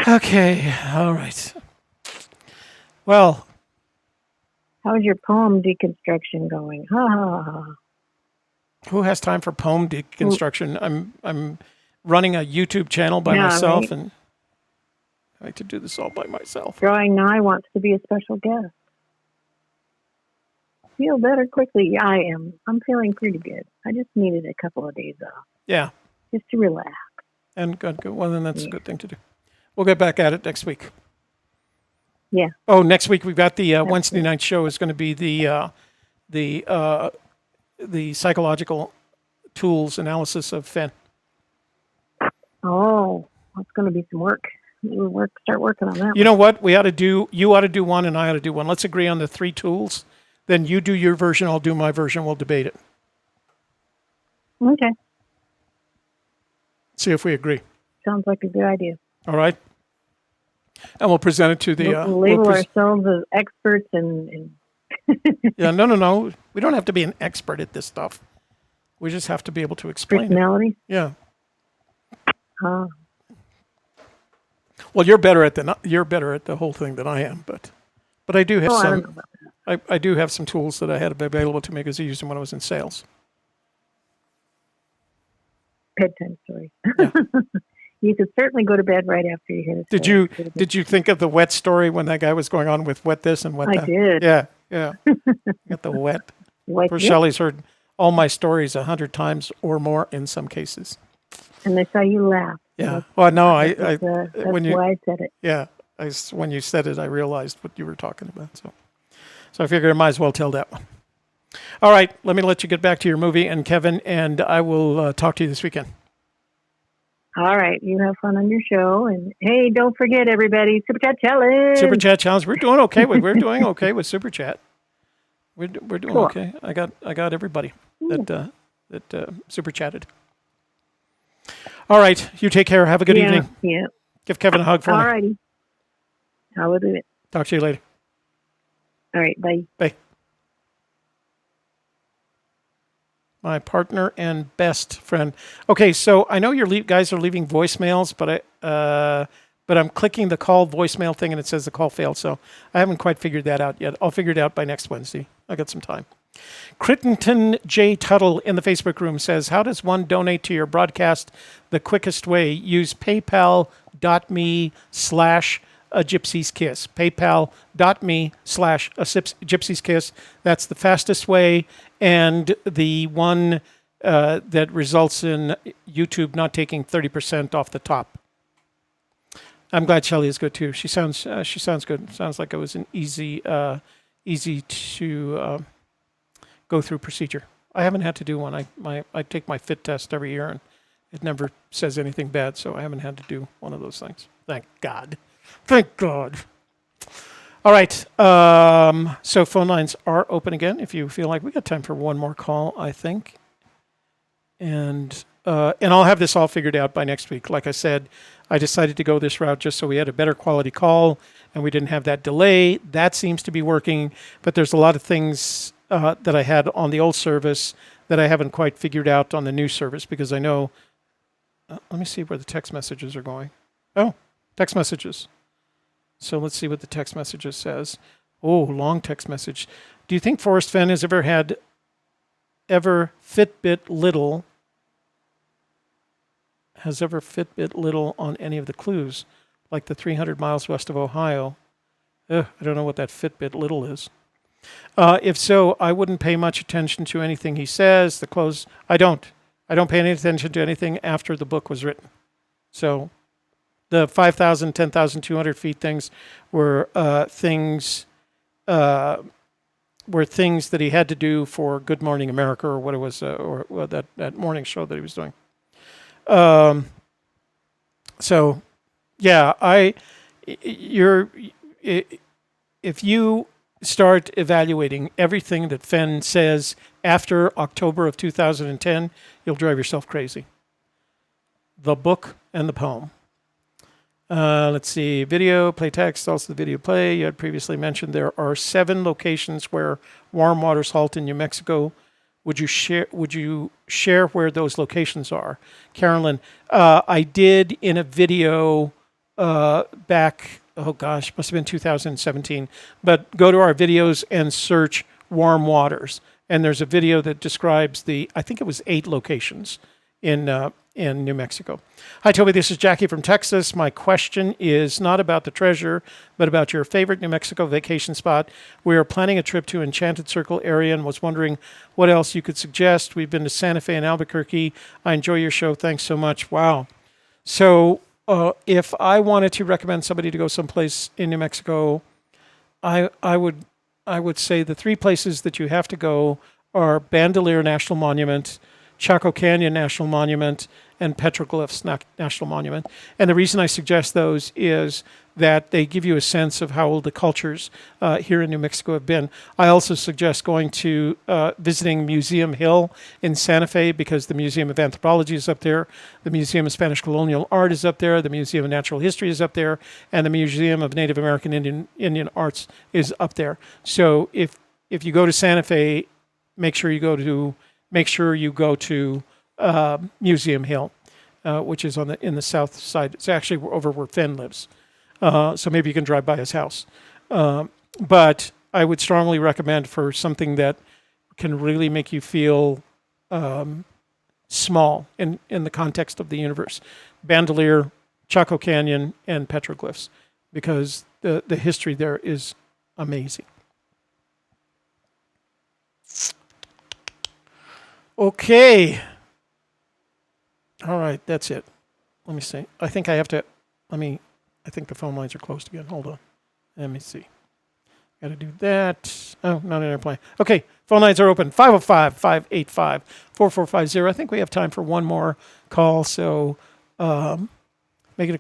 Okay, all right. Well, how's your poem deconstruction going? Ha ha ha. Who has time for poem deconstruction? I'm running a YouTube channel by myself, right? And I like to do this all by myself. Drawing Nigh wants to be a special guest. Feel better quickly. Yeah, I am. I'm feeling pretty good. I just needed a couple of days off. Yeah. Just to relax. And good. Well, then that's a good thing to do. We'll get back at it next week. Yeah. Oh, next week we've got the Wednesday night show is going to be the the psychological tools analysis of Fenn. Oh, that's going to be some work. Start working on that. You know what? You ought to do one and I ought to do one. Let's agree on the 3 tools. Then you do your version, I'll do my version. We'll debate it. Okay. See if we agree. Sounds like a good idea. All right. And we'll present it to the... We'll label ourselves as experts and Yeah, no. We don't have to be an expert at this stuff. We just have to be able to explain personality. it. Yeah. Well, you're better at the whole thing than I am, but I do have some. I don't know about that. I do have some tools that I had available to me because I used them when I was in sales. Bedtime story. Yeah. You could certainly go to bed right after you hear this. Did you think of the wet story when that guy was going on with wet this and wet that? I did. Yeah. Got the wet. Like Poor Shelley's heard all my stories 100 times or more in some cases. And they saw you laugh. Yeah. Well, no, That's why I said it. Yeah. When you said it, I realized what you were talking about. So I figured I might as well tell that one. All right. Let me let you get back to your movie, and Kevin, and I will talk to you this weekend. All right. You have fun on your show. And hey, don't forget, everybody, Super Chat Challenge. Super Chat Challenge. We're doing okay with Super Chat. We're doing cool. okay. I got everybody that super chatted. All right. You take care. Have a good evening. Yeah. Give Kevin a hug for me. All righty. I will do it. Talk to you later. All right. Bye. Bye. My partner and best friend. Okay, so I know you guys are leaving voicemails, but I'm clicking the call voicemail thing and it says the call failed. So I haven't quite figured that out yet. I'll figure it out by next Wednesday. I got some time. Crittenton J. Tuttle in the Facebook room says, how does one donate to your broadcast the quickest way? Use paypal.me/a Gypsy's Kiss. PayPal.me/a Gypsy's Kiss. That's the fastest way, and the one that results in YouTube not taking 30% off the top. I'm glad Shelley is good too. She sounds good. Sounds like it was an easy to go through procedure. I haven't had to do one. I take my fit test every year, and it never says anything bad, so I haven't had to do one of those things. Thank God. Thank God. All right. So phone lines are open again. If you feel like we got time for one more call, I think. And I'll have this all figured out by next week. Like I said, I decided to go this route just so we had a better quality call and we didn't have that delay. That seems to be working, but there's a lot of things that I had on the old service that I haven't quite figured out on the new service because I know. Let me see where the text messages are going. Oh, text messages. So let's see what the text messages says. Oh, long text message. Do you think Forrest Fenn has ever Fitbit little on any of the clues, like the 300 miles west of Ohio? I don't know what that Fitbit little is. If so, I wouldn't pay much attention to anything he says. I don't pay any attention to anything after the book was written. So the 5,000, 10,200 feet things were things that he had to do for Good Morning America or what it was, or that morning show that he was doing. So, yeah, if you start evaluating everything that Fenn says after October of 2010, you'll drive yourself crazy. The book and the poem. Let's see, video, play text, also the video play. You had previously mentioned there are 7 locations where warm waters halt in New Mexico. Would you share where those locations are? Carolyn, I did in a video back, must have been 2017. But go to our videos and search warm waters. And there's a video that describes I think it was 8 locations in New Mexico. Hi, Toby. This is Jackie from Texas. My question is not about the treasure, but about your favorite New Mexico vacation spot. We are planning a trip to Enchanted Circle area and was wondering what else you could suggest. We've been to Santa Fe and Albuquerque. I enjoy your show. Thanks so much. Wow. So if I wanted to recommend somebody to go someplace in New Mexico, I would say the 3 places that you have to go are Bandelier National Monument, Chaco Canyon National Monument, and Petroglyphs National Monument. And the reason I suggest those is that they give you a sense of how old the cultures here in New Mexico have been. I also suggest going to visiting Museum Hill in Santa Fe, because the Museum of Anthropology is up there, the Museum of Spanish Colonial Art is up there, the Museum of Natural History is up there, and the Museum of Native American Indian Arts is up there. So if you go to Santa Fe, make sure you go to Museum Hill, which is in the south side. It's actually over where Fenn lives. So maybe you can drive by his house. But I would strongly recommend, for something that can really make you feel small in the context of the universe, Bandelier, Chaco Canyon, and Petroglyphs, because the history there is amazing. Okay. All right, that's it. Let me see. I think the phone lines are closed again. Hold on. Let me see. Got to do that. Oh, not an airplane. Okay, phone lines are open. 505-585-4450. I think we have time for one more call, so make it a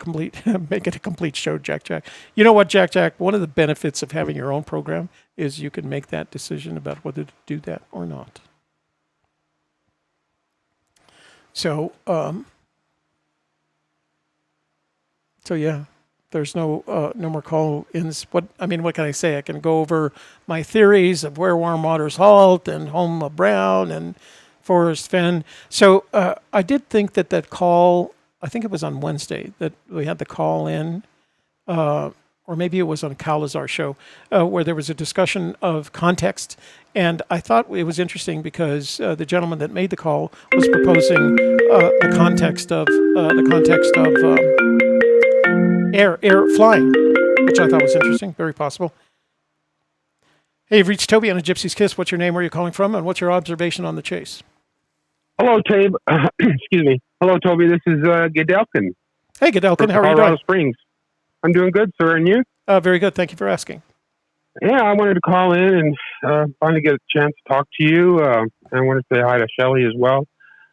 complete show, Jack. You know what, Jack? One of the benefits of having your own program is you can make that decision about whether to do that or not. So yeah, there's no more call-ins. What can I say? I can go over my theories of where warm waters halt and home of Brown and Forest Fenn. So I did think that call, I think it was on Wednesday that we had the call in, or maybe it was on Calazar's show, where there was a discussion of context. And I thought it was interesting because the gentleman that made the call was proposing the context of air flying, which I thought was interesting, very possible. Hey, you've reached Toby on a Gypsy's Kiss. What's your name, where are you calling from, and what's your observation on the chase? Hello, Tabe. Excuse me. Hello, Toby. This is Gedelkin. Hey, Gedelkin. How are you doing? Colorado Springs. I'm doing good, sir. And you? Very good. Thank you for asking. Yeah, I wanted to call in and finally get a chance to talk to you. I want to say hi to Shelly as well.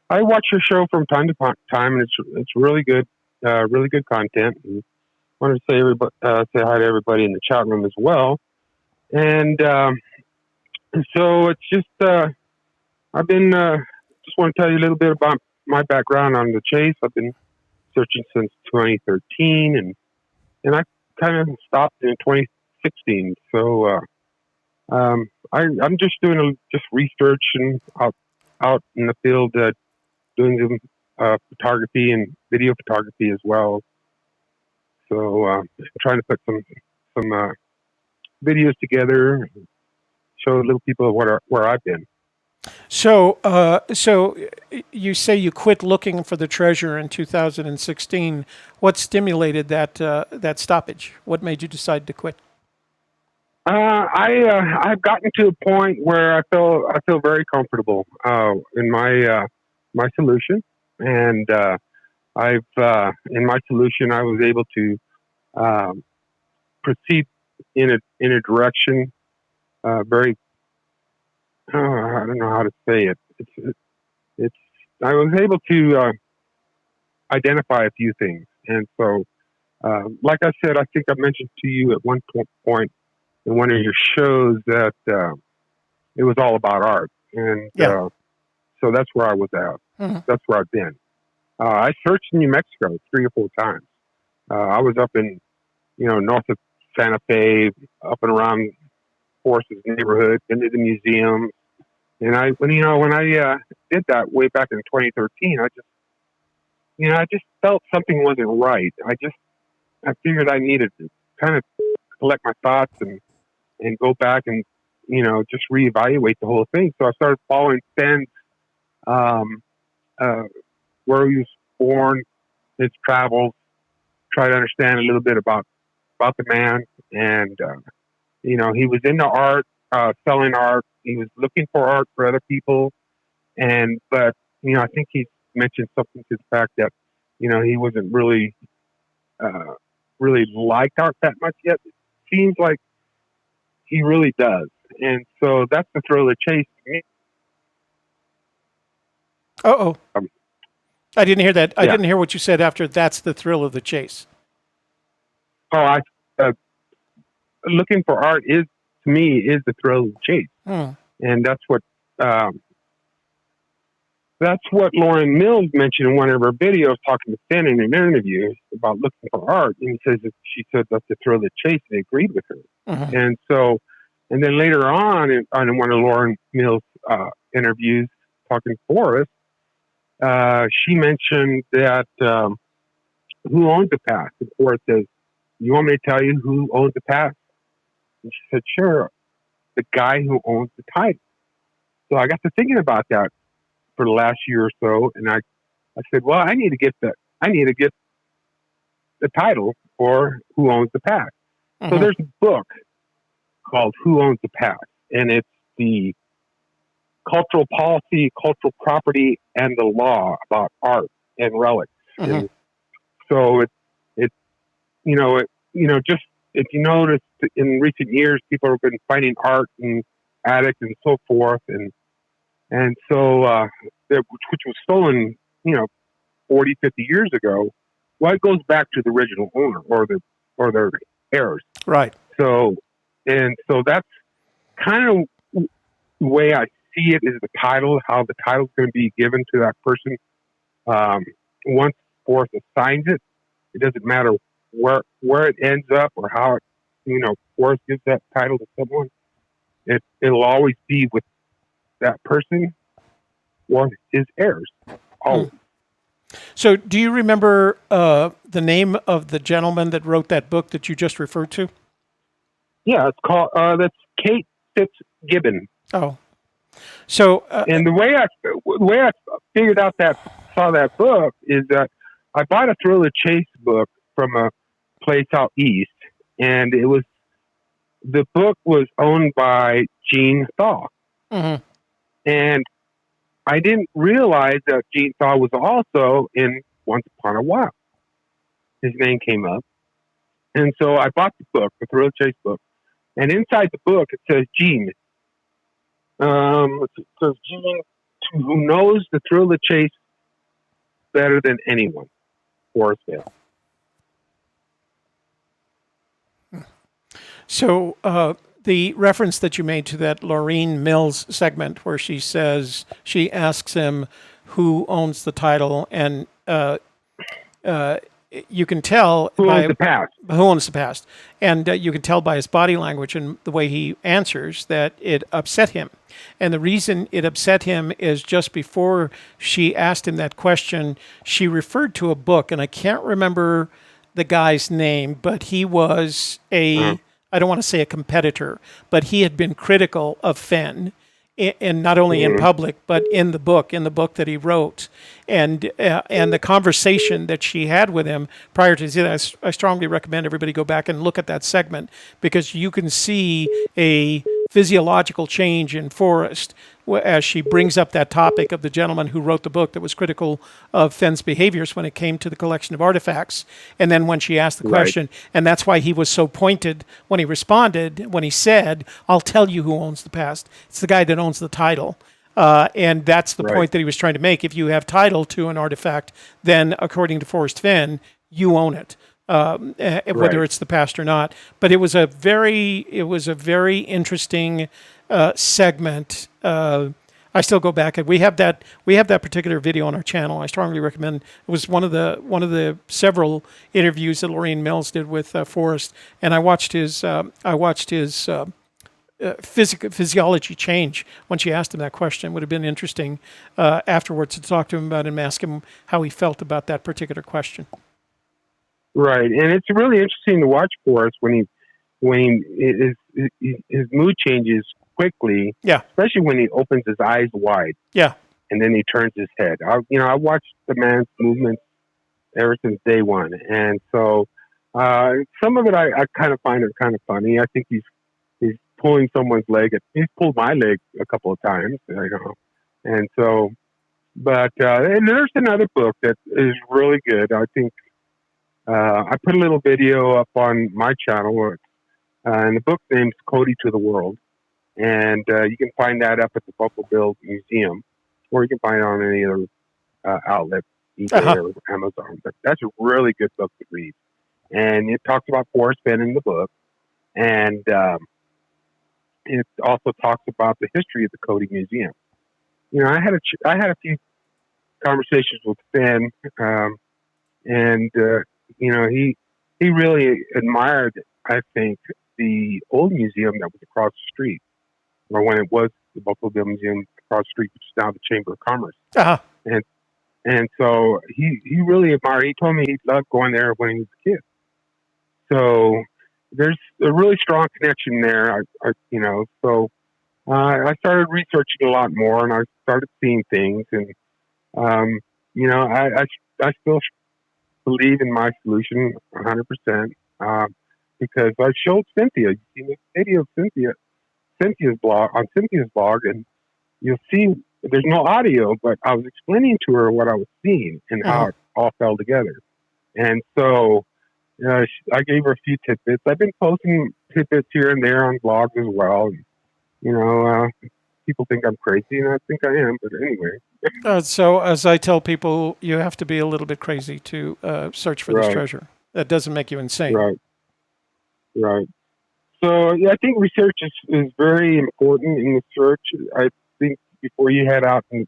I watch your show from time to time, and it's really good content. And I wanted to say hi to everybody in the chat room as well. And so it's just I've been just want to tell you a little bit about my background on the chase. I've been searching since 2013, and I kind of stopped in 2016. So I'm just doing just research and out in the field, doing some photography and video photography as well. So trying to put some videos together, show little people where I've been. So you say you quit looking for the treasure in 2016. What stimulated that stoppage? What made you decide to quit? I've gotten to a point where I feel very comfortable in my solution, and in my solution I was able to proceed in a direction very. I don't know how to say it. It's. I was able to identify a few things, and so, like I said, I think I mentioned to you at one point in one of your shows that it was all about art, and so that's where I was at. Mm-hmm. That's where I've been. I searched in New Mexico 3 or 4 times. I was up in, north of Santa Fe, up and around Forest's neighborhood, into the museum. And when I did that way back in 2013, I just felt something wasn't right. I figured I needed to kind of collect my thoughts and go back and, just reevaluate the whole thing. So I started following Fenn's, where he was born, his travels, try to understand a little bit about the man. And, he was into art, selling art. He was looking for art for other people. But I think he mentioned something to the fact that, he wasn't really liked art that much yet. It seems like he really does. And so that's the thrill of the chase to me. Uh-oh. I didn't hear that. I Yeah. didn't hear what you said after that's the thrill of the chase. Oh, looking for art is, to me, is the thrill of the chase. And that's what Lauren Mills mentioned in one of her videos, talking to Fenn in an interview about looking for art. And she said that's the thrill of the chase. And they agreed with her. And then later on in one of Lauren Mills' interviews, talking to Forrest, she mentioned that who owns the past? And Forrest says, "You want me to tell you who owns the past?" And she said, "Sure, the guy who owns the title." So I got to thinking about that for the last year or so, and I said, "Well, I need to get the title for Who Owns the Past." So there's a book called Who Owns the Past, and it's the cultural policy, cultural property, and the law about art and relics. And so just if you notice in recent years, people have been finding art in attics and so forth, and so which was stolen, 40, 50 years ago. Well, it goes back to the original owner or their heirs. Right. So that's kind of the way I see it, is the title, how the title is going to be given to that person. Once Forrest assigns it, it doesn't matter where it ends up or how it, Forrest gives that title to someone. It'll always be with that person or his heirs. Always. So do you remember the name of the gentleman that wrote that book that you just referred to? Yeah, it's called, that's Kate Fitzgibbon. Oh. So, and the way I figured out saw that book is that I bought a Thrill of Chase book from a place out east, and the book was owned by Gene Thaw. And I didn't realize that Gene Thaw was also in Once Upon a While. His name came up. And so I bought the book, the Thrill of Chase book, and inside the book it says Gene. It says Gene, who knows the thrill of the chase better than anyone. Forrest Vale. So the reference that you made to that Laureen Mills segment where she asks him who owns the title, and you can tell who owns the past, and you can tell by his body language and the way he answers that it upset him. And the reason it upset him is just before she asked him that question, she referred to a book, and I can't remember the guy's name, but he was I don't want to say a competitor, but he had been critical of Fenn, and not only in public, but in the book that he wrote, and the conversation that she had with him prior to that. I strongly recommend everybody go back and look at that segment, because you can see a physiological change in Forrest as she brings up that topic of the gentleman who wrote the book that was critical of Fenn's behaviors when it came to the collection of artifacts. And then when she asked the question, and that's why he was so pointed when he responded, when he said, "I'll tell you who owns the past. It's the guy that owns the title." And that's the point that he was trying to make. If you have title to an artifact, then according to Forrest Fenn, you own it. Whether it's the past or not. But it was a very interesting segment. I still go back, and we have that particular video on our channel. I strongly recommend. It was one of the several interviews that Laureen Mills did with Forrest, and I watched his physiology change when she asked him that question. It would have been interesting afterwards to talk to him about it and ask him how he felt about that particular question. Right, and it's really interesting to watch Forrest when his mood changes quickly. Yeah, especially when he opens his eyes wide. Yeah, and then he turns his head. I watched the man's movements ever since day one, and so some of it I kind of find it kind of funny. I think he's pulling someone's leg. He's pulled my leg a couple of times, and so. But and there's another book that is really good. I think. I put a little video up on my channel, and the book name's Cody to the World, and you can find that up at the Blvd Museum. or you can find it on any other outlet, eBay or Amazon. But that's a really good book to read. And it talks about Forrest Fenn in the book. And it also talks about the history of the Cody Museum. You know, I had a few conversations with Fenn, and you know, he really admired, I think, the old museum that was across the street, or when it was the Buffalo Bill Museum across the street, which is now the Chamber of Commerce. And so he really admired. He told me he loved going there when he was a kid. So there's a really strong connection there. You know, so I started researching a lot more, and I started seeing things, and you know, I still believe in my solution 100%, because I showed Cynthia. You see the video of Cynthia's blog, and you'll see there's no audio, but I was explaining to her what I was seeing and how it all fell together. And so I gave her a few tidbits. I've been posting tidbits here and there on blogs as well. And, you know, people think I'm crazy, and I think I am, but anyway. So as I tell people, you have to be a little bit crazy to search for this treasure. That doesn't make you insane. Right. So yeah, I think research is very important in the search. I think before you head out and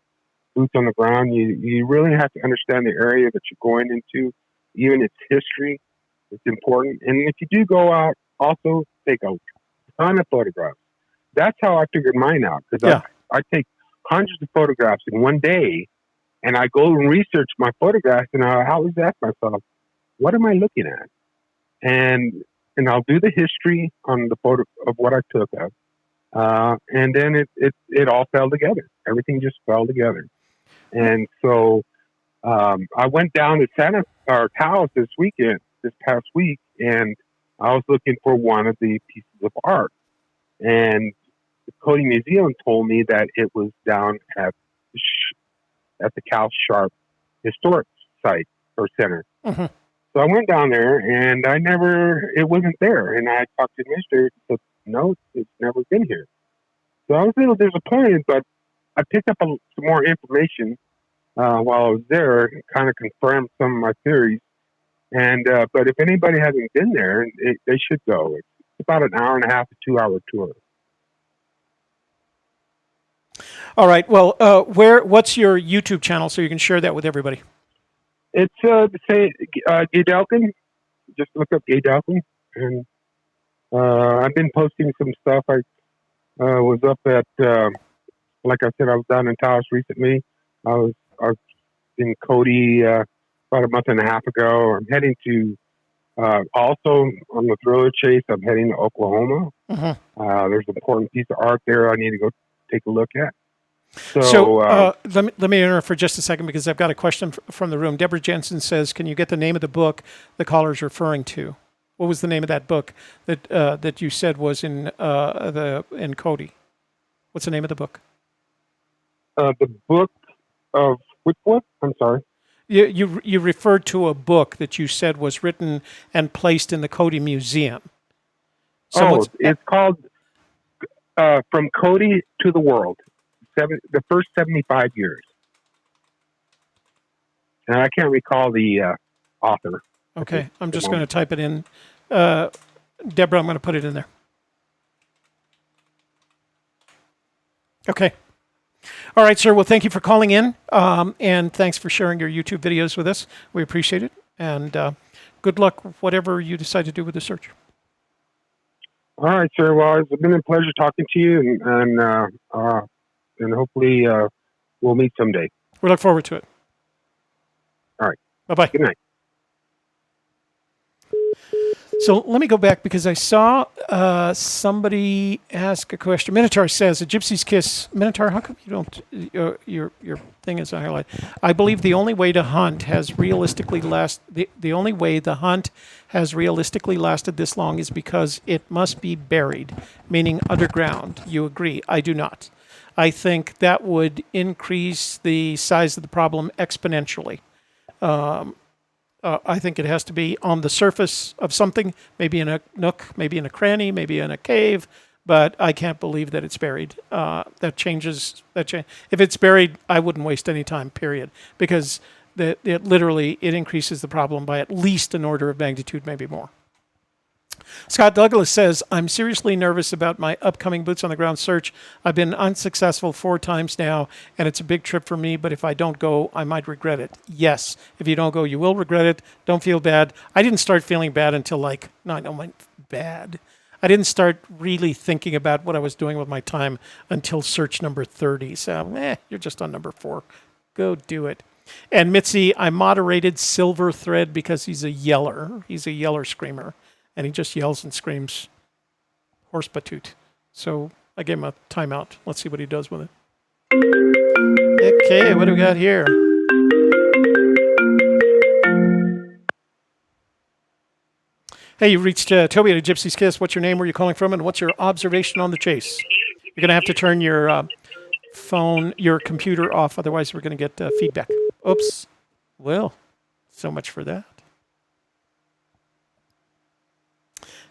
boots on the ground, you really have to understand the area that you're going into, even its history. It's important. And if you do go out, also take a ton of photographs. That's how I figured mine out, because I take hundreds of photographs in one day, and I go and research my photographs, and I always ask myself, what am I looking at? And I'll do the history on the photo of what I took of, and then it all fell together. Everything just fell together. And so I went down to Taos this past week, and I was looking for one of the pieces of art. And the Cody Museum told me that it was down at the Cal Sharp Historic Site or Center. Mm-hmm. So I went down there, and it wasn't there. And I talked to the administrator, and said, no, it's never been here. So I was a little disappointed, but I picked up some more information while I was there, and kind of confirmed some of my theories. And but if anybody hasn't been there, they should go. It's about an hour and a half to 2 hour tour. All right. Well, what's your YouTube channel so you can share that with everybody? It's Gay Dalkin. Just look up Gay Dalkin, and I've been posting some stuff. I was up at, like I said, I was down in Taos recently. I was in Cody about a month and a half ago. I'm heading to also on the thriller chase. I'm heading to Oklahoma. Mm-hmm. There's an important piece of art there I need to go take a look at. So let me interrupt for just a second, because I've got a question from the room. Deborah Jensen says, "Can you get the name of the book the caller's referring to? What was the name of that book that you said was in Cody? What's the name of the book?" The book of which book? I'm sorry. You referred to a book that you said was written and placed in the Cody Museum. So it's called From Cody to the World. The first 75 years. And I can't recall the author. Okay, I'm just going to type it in. Deborah, I'm going to put it in there. Okay. All right, sir. Well, thank you for calling in, and thanks for sharing your YouTube videos with us. We appreciate it, and good luck whatever you decide to do with the search. All right, sir. Well, it's been a pleasure talking to you, and hopefully we'll meet someday. We look forward to it. All right. Bye-bye. Good night. So let me go back, because I saw somebody ask a question. Minotaur says, "A Gypsy's Kiss." Minotaur, how come you don't? Your thing is a highlight. I believe the only way to hunt has realistically the only way the hunt has realistically lasted this long is because it must be buried, meaning underground. You agree? I do not. I think that would increase the size of the problem exponentially. I think it has to be on the surface of something, maybe in a nook, maybe in a cranny, maybe in a cave, but I can't believe that it's buried. That changes. If it's buried, I wouldn't waste any time, period, because it increases the problem by at least an order of magnitude, maybe more. Scott Douglas says, I'm seriously nervous about my upcoming boots on the ground search. I've been unsuccessful 4 times now, and it's a big trip for me, but if I don't go, I might regret it. Yes, if you don't go, you will regret it. Don't feel bad. I didn't start feeling bad until bad. I didn't start really thinking about what I was doing with my time until search number 30. So, you're just on number 4. Go do it. And Mitzi, I moderated Silver Thread because he's a yeller. He's a yeller screamer. And he just yells and screams horse patoot. So I gave him a timeout. Let's see what he does with it. Okay, what do we got here? Hey, you reached Toby at a Gypsy's Kiss. What's your name? Where are you calling from? And what's your observation on the chase? You're going to have to turn your your computer off. Otherwise, we're going to get feedback. Oops. Well, so much for that.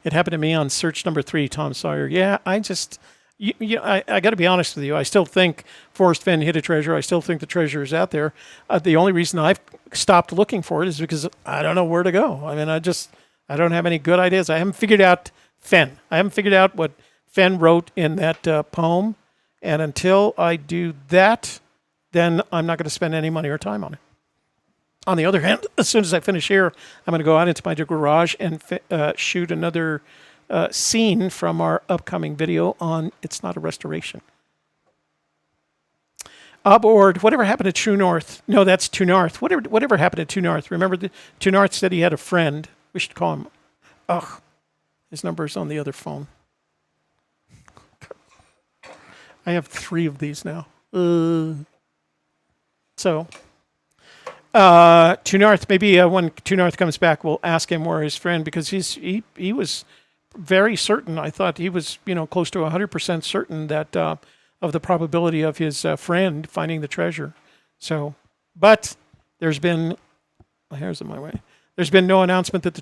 It happened to me on search number 3, Tom Sawyer. Yeah, I just, I got to be honest with you. I still think Forrest Fenn hid a treasure. I still think the treasure is out there. The only reason I've stopped looking for it is because I don't know where to go. I mean, I don't have any good ideas. I haven't figured out Fenn. I haven't figured out what Fenn wrote in that poem. And until I do that, then I'm not going to spend any money or time on it. On the other hand, as soon as I finish here, I'm going to go out into my garage and shoot another scene from our upcoming video on It's Not a Restoration. Aboard, whatever happened to True North? No, that's True North. Whatever happened to True North? Remember, True North said he had a friend. We should call him. Ugh, his number's on the other phone. I have 3 of these now. True North, maybe when True North comes back, we'll ask him where his friend, because he was very certain. I thought he was, close to 100% certain that of the probability of his friend finding the treasure. So, but there's been, my hair's in my way. There's been no announcement that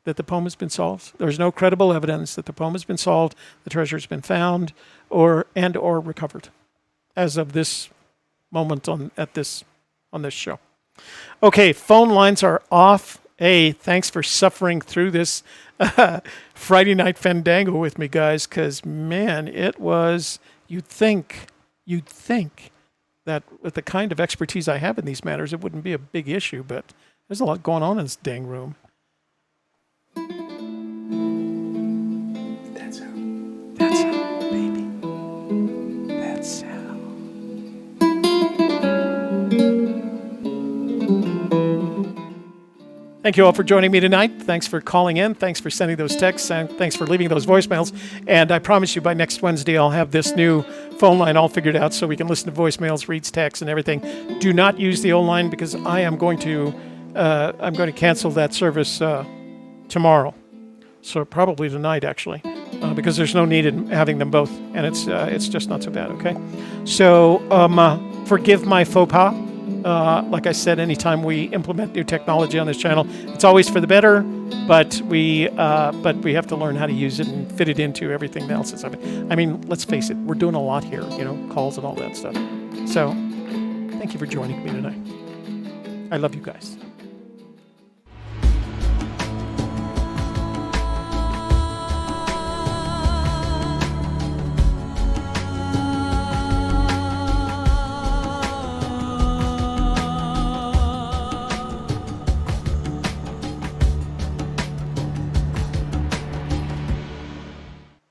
that the poem has been solved. There's no credible evidence that the poem has been solved, the treasure has been found, or recovered, as of this moment on this show. Okay, phone lines are off. Hey, thanks for suffering through this Friday night Fenndango with me, guys, because, man, it was, you'd think that with the kind of expertise I have in these matters, it wouldn't be a big issue, but there's a lot going on in this dang room. That's how, baby. That's how. Thank you all for joining me tonight. Thanks for calling in. Thanks for sending those texts. And thanks for leaving those voicemails. And I promise you by next Wednesday, I'll have this new phone line all figured out so we can listen to voicemails, read texts, and everything. Do not use the old line because I am going to cancel that service tomorrow. So probably tonight, actually, because there's no need in having them both. And it's just not so bad, okay? So forgive my faux pas. Like I said, anytime we implement new technology on this channel, it's always for the better, but we have to learn how to use it and fit it into everything else that's happening. I mean, let's face it, we're doing a lot here, calls and all that stuff. So, thank you for joining me tonight. I love you guys.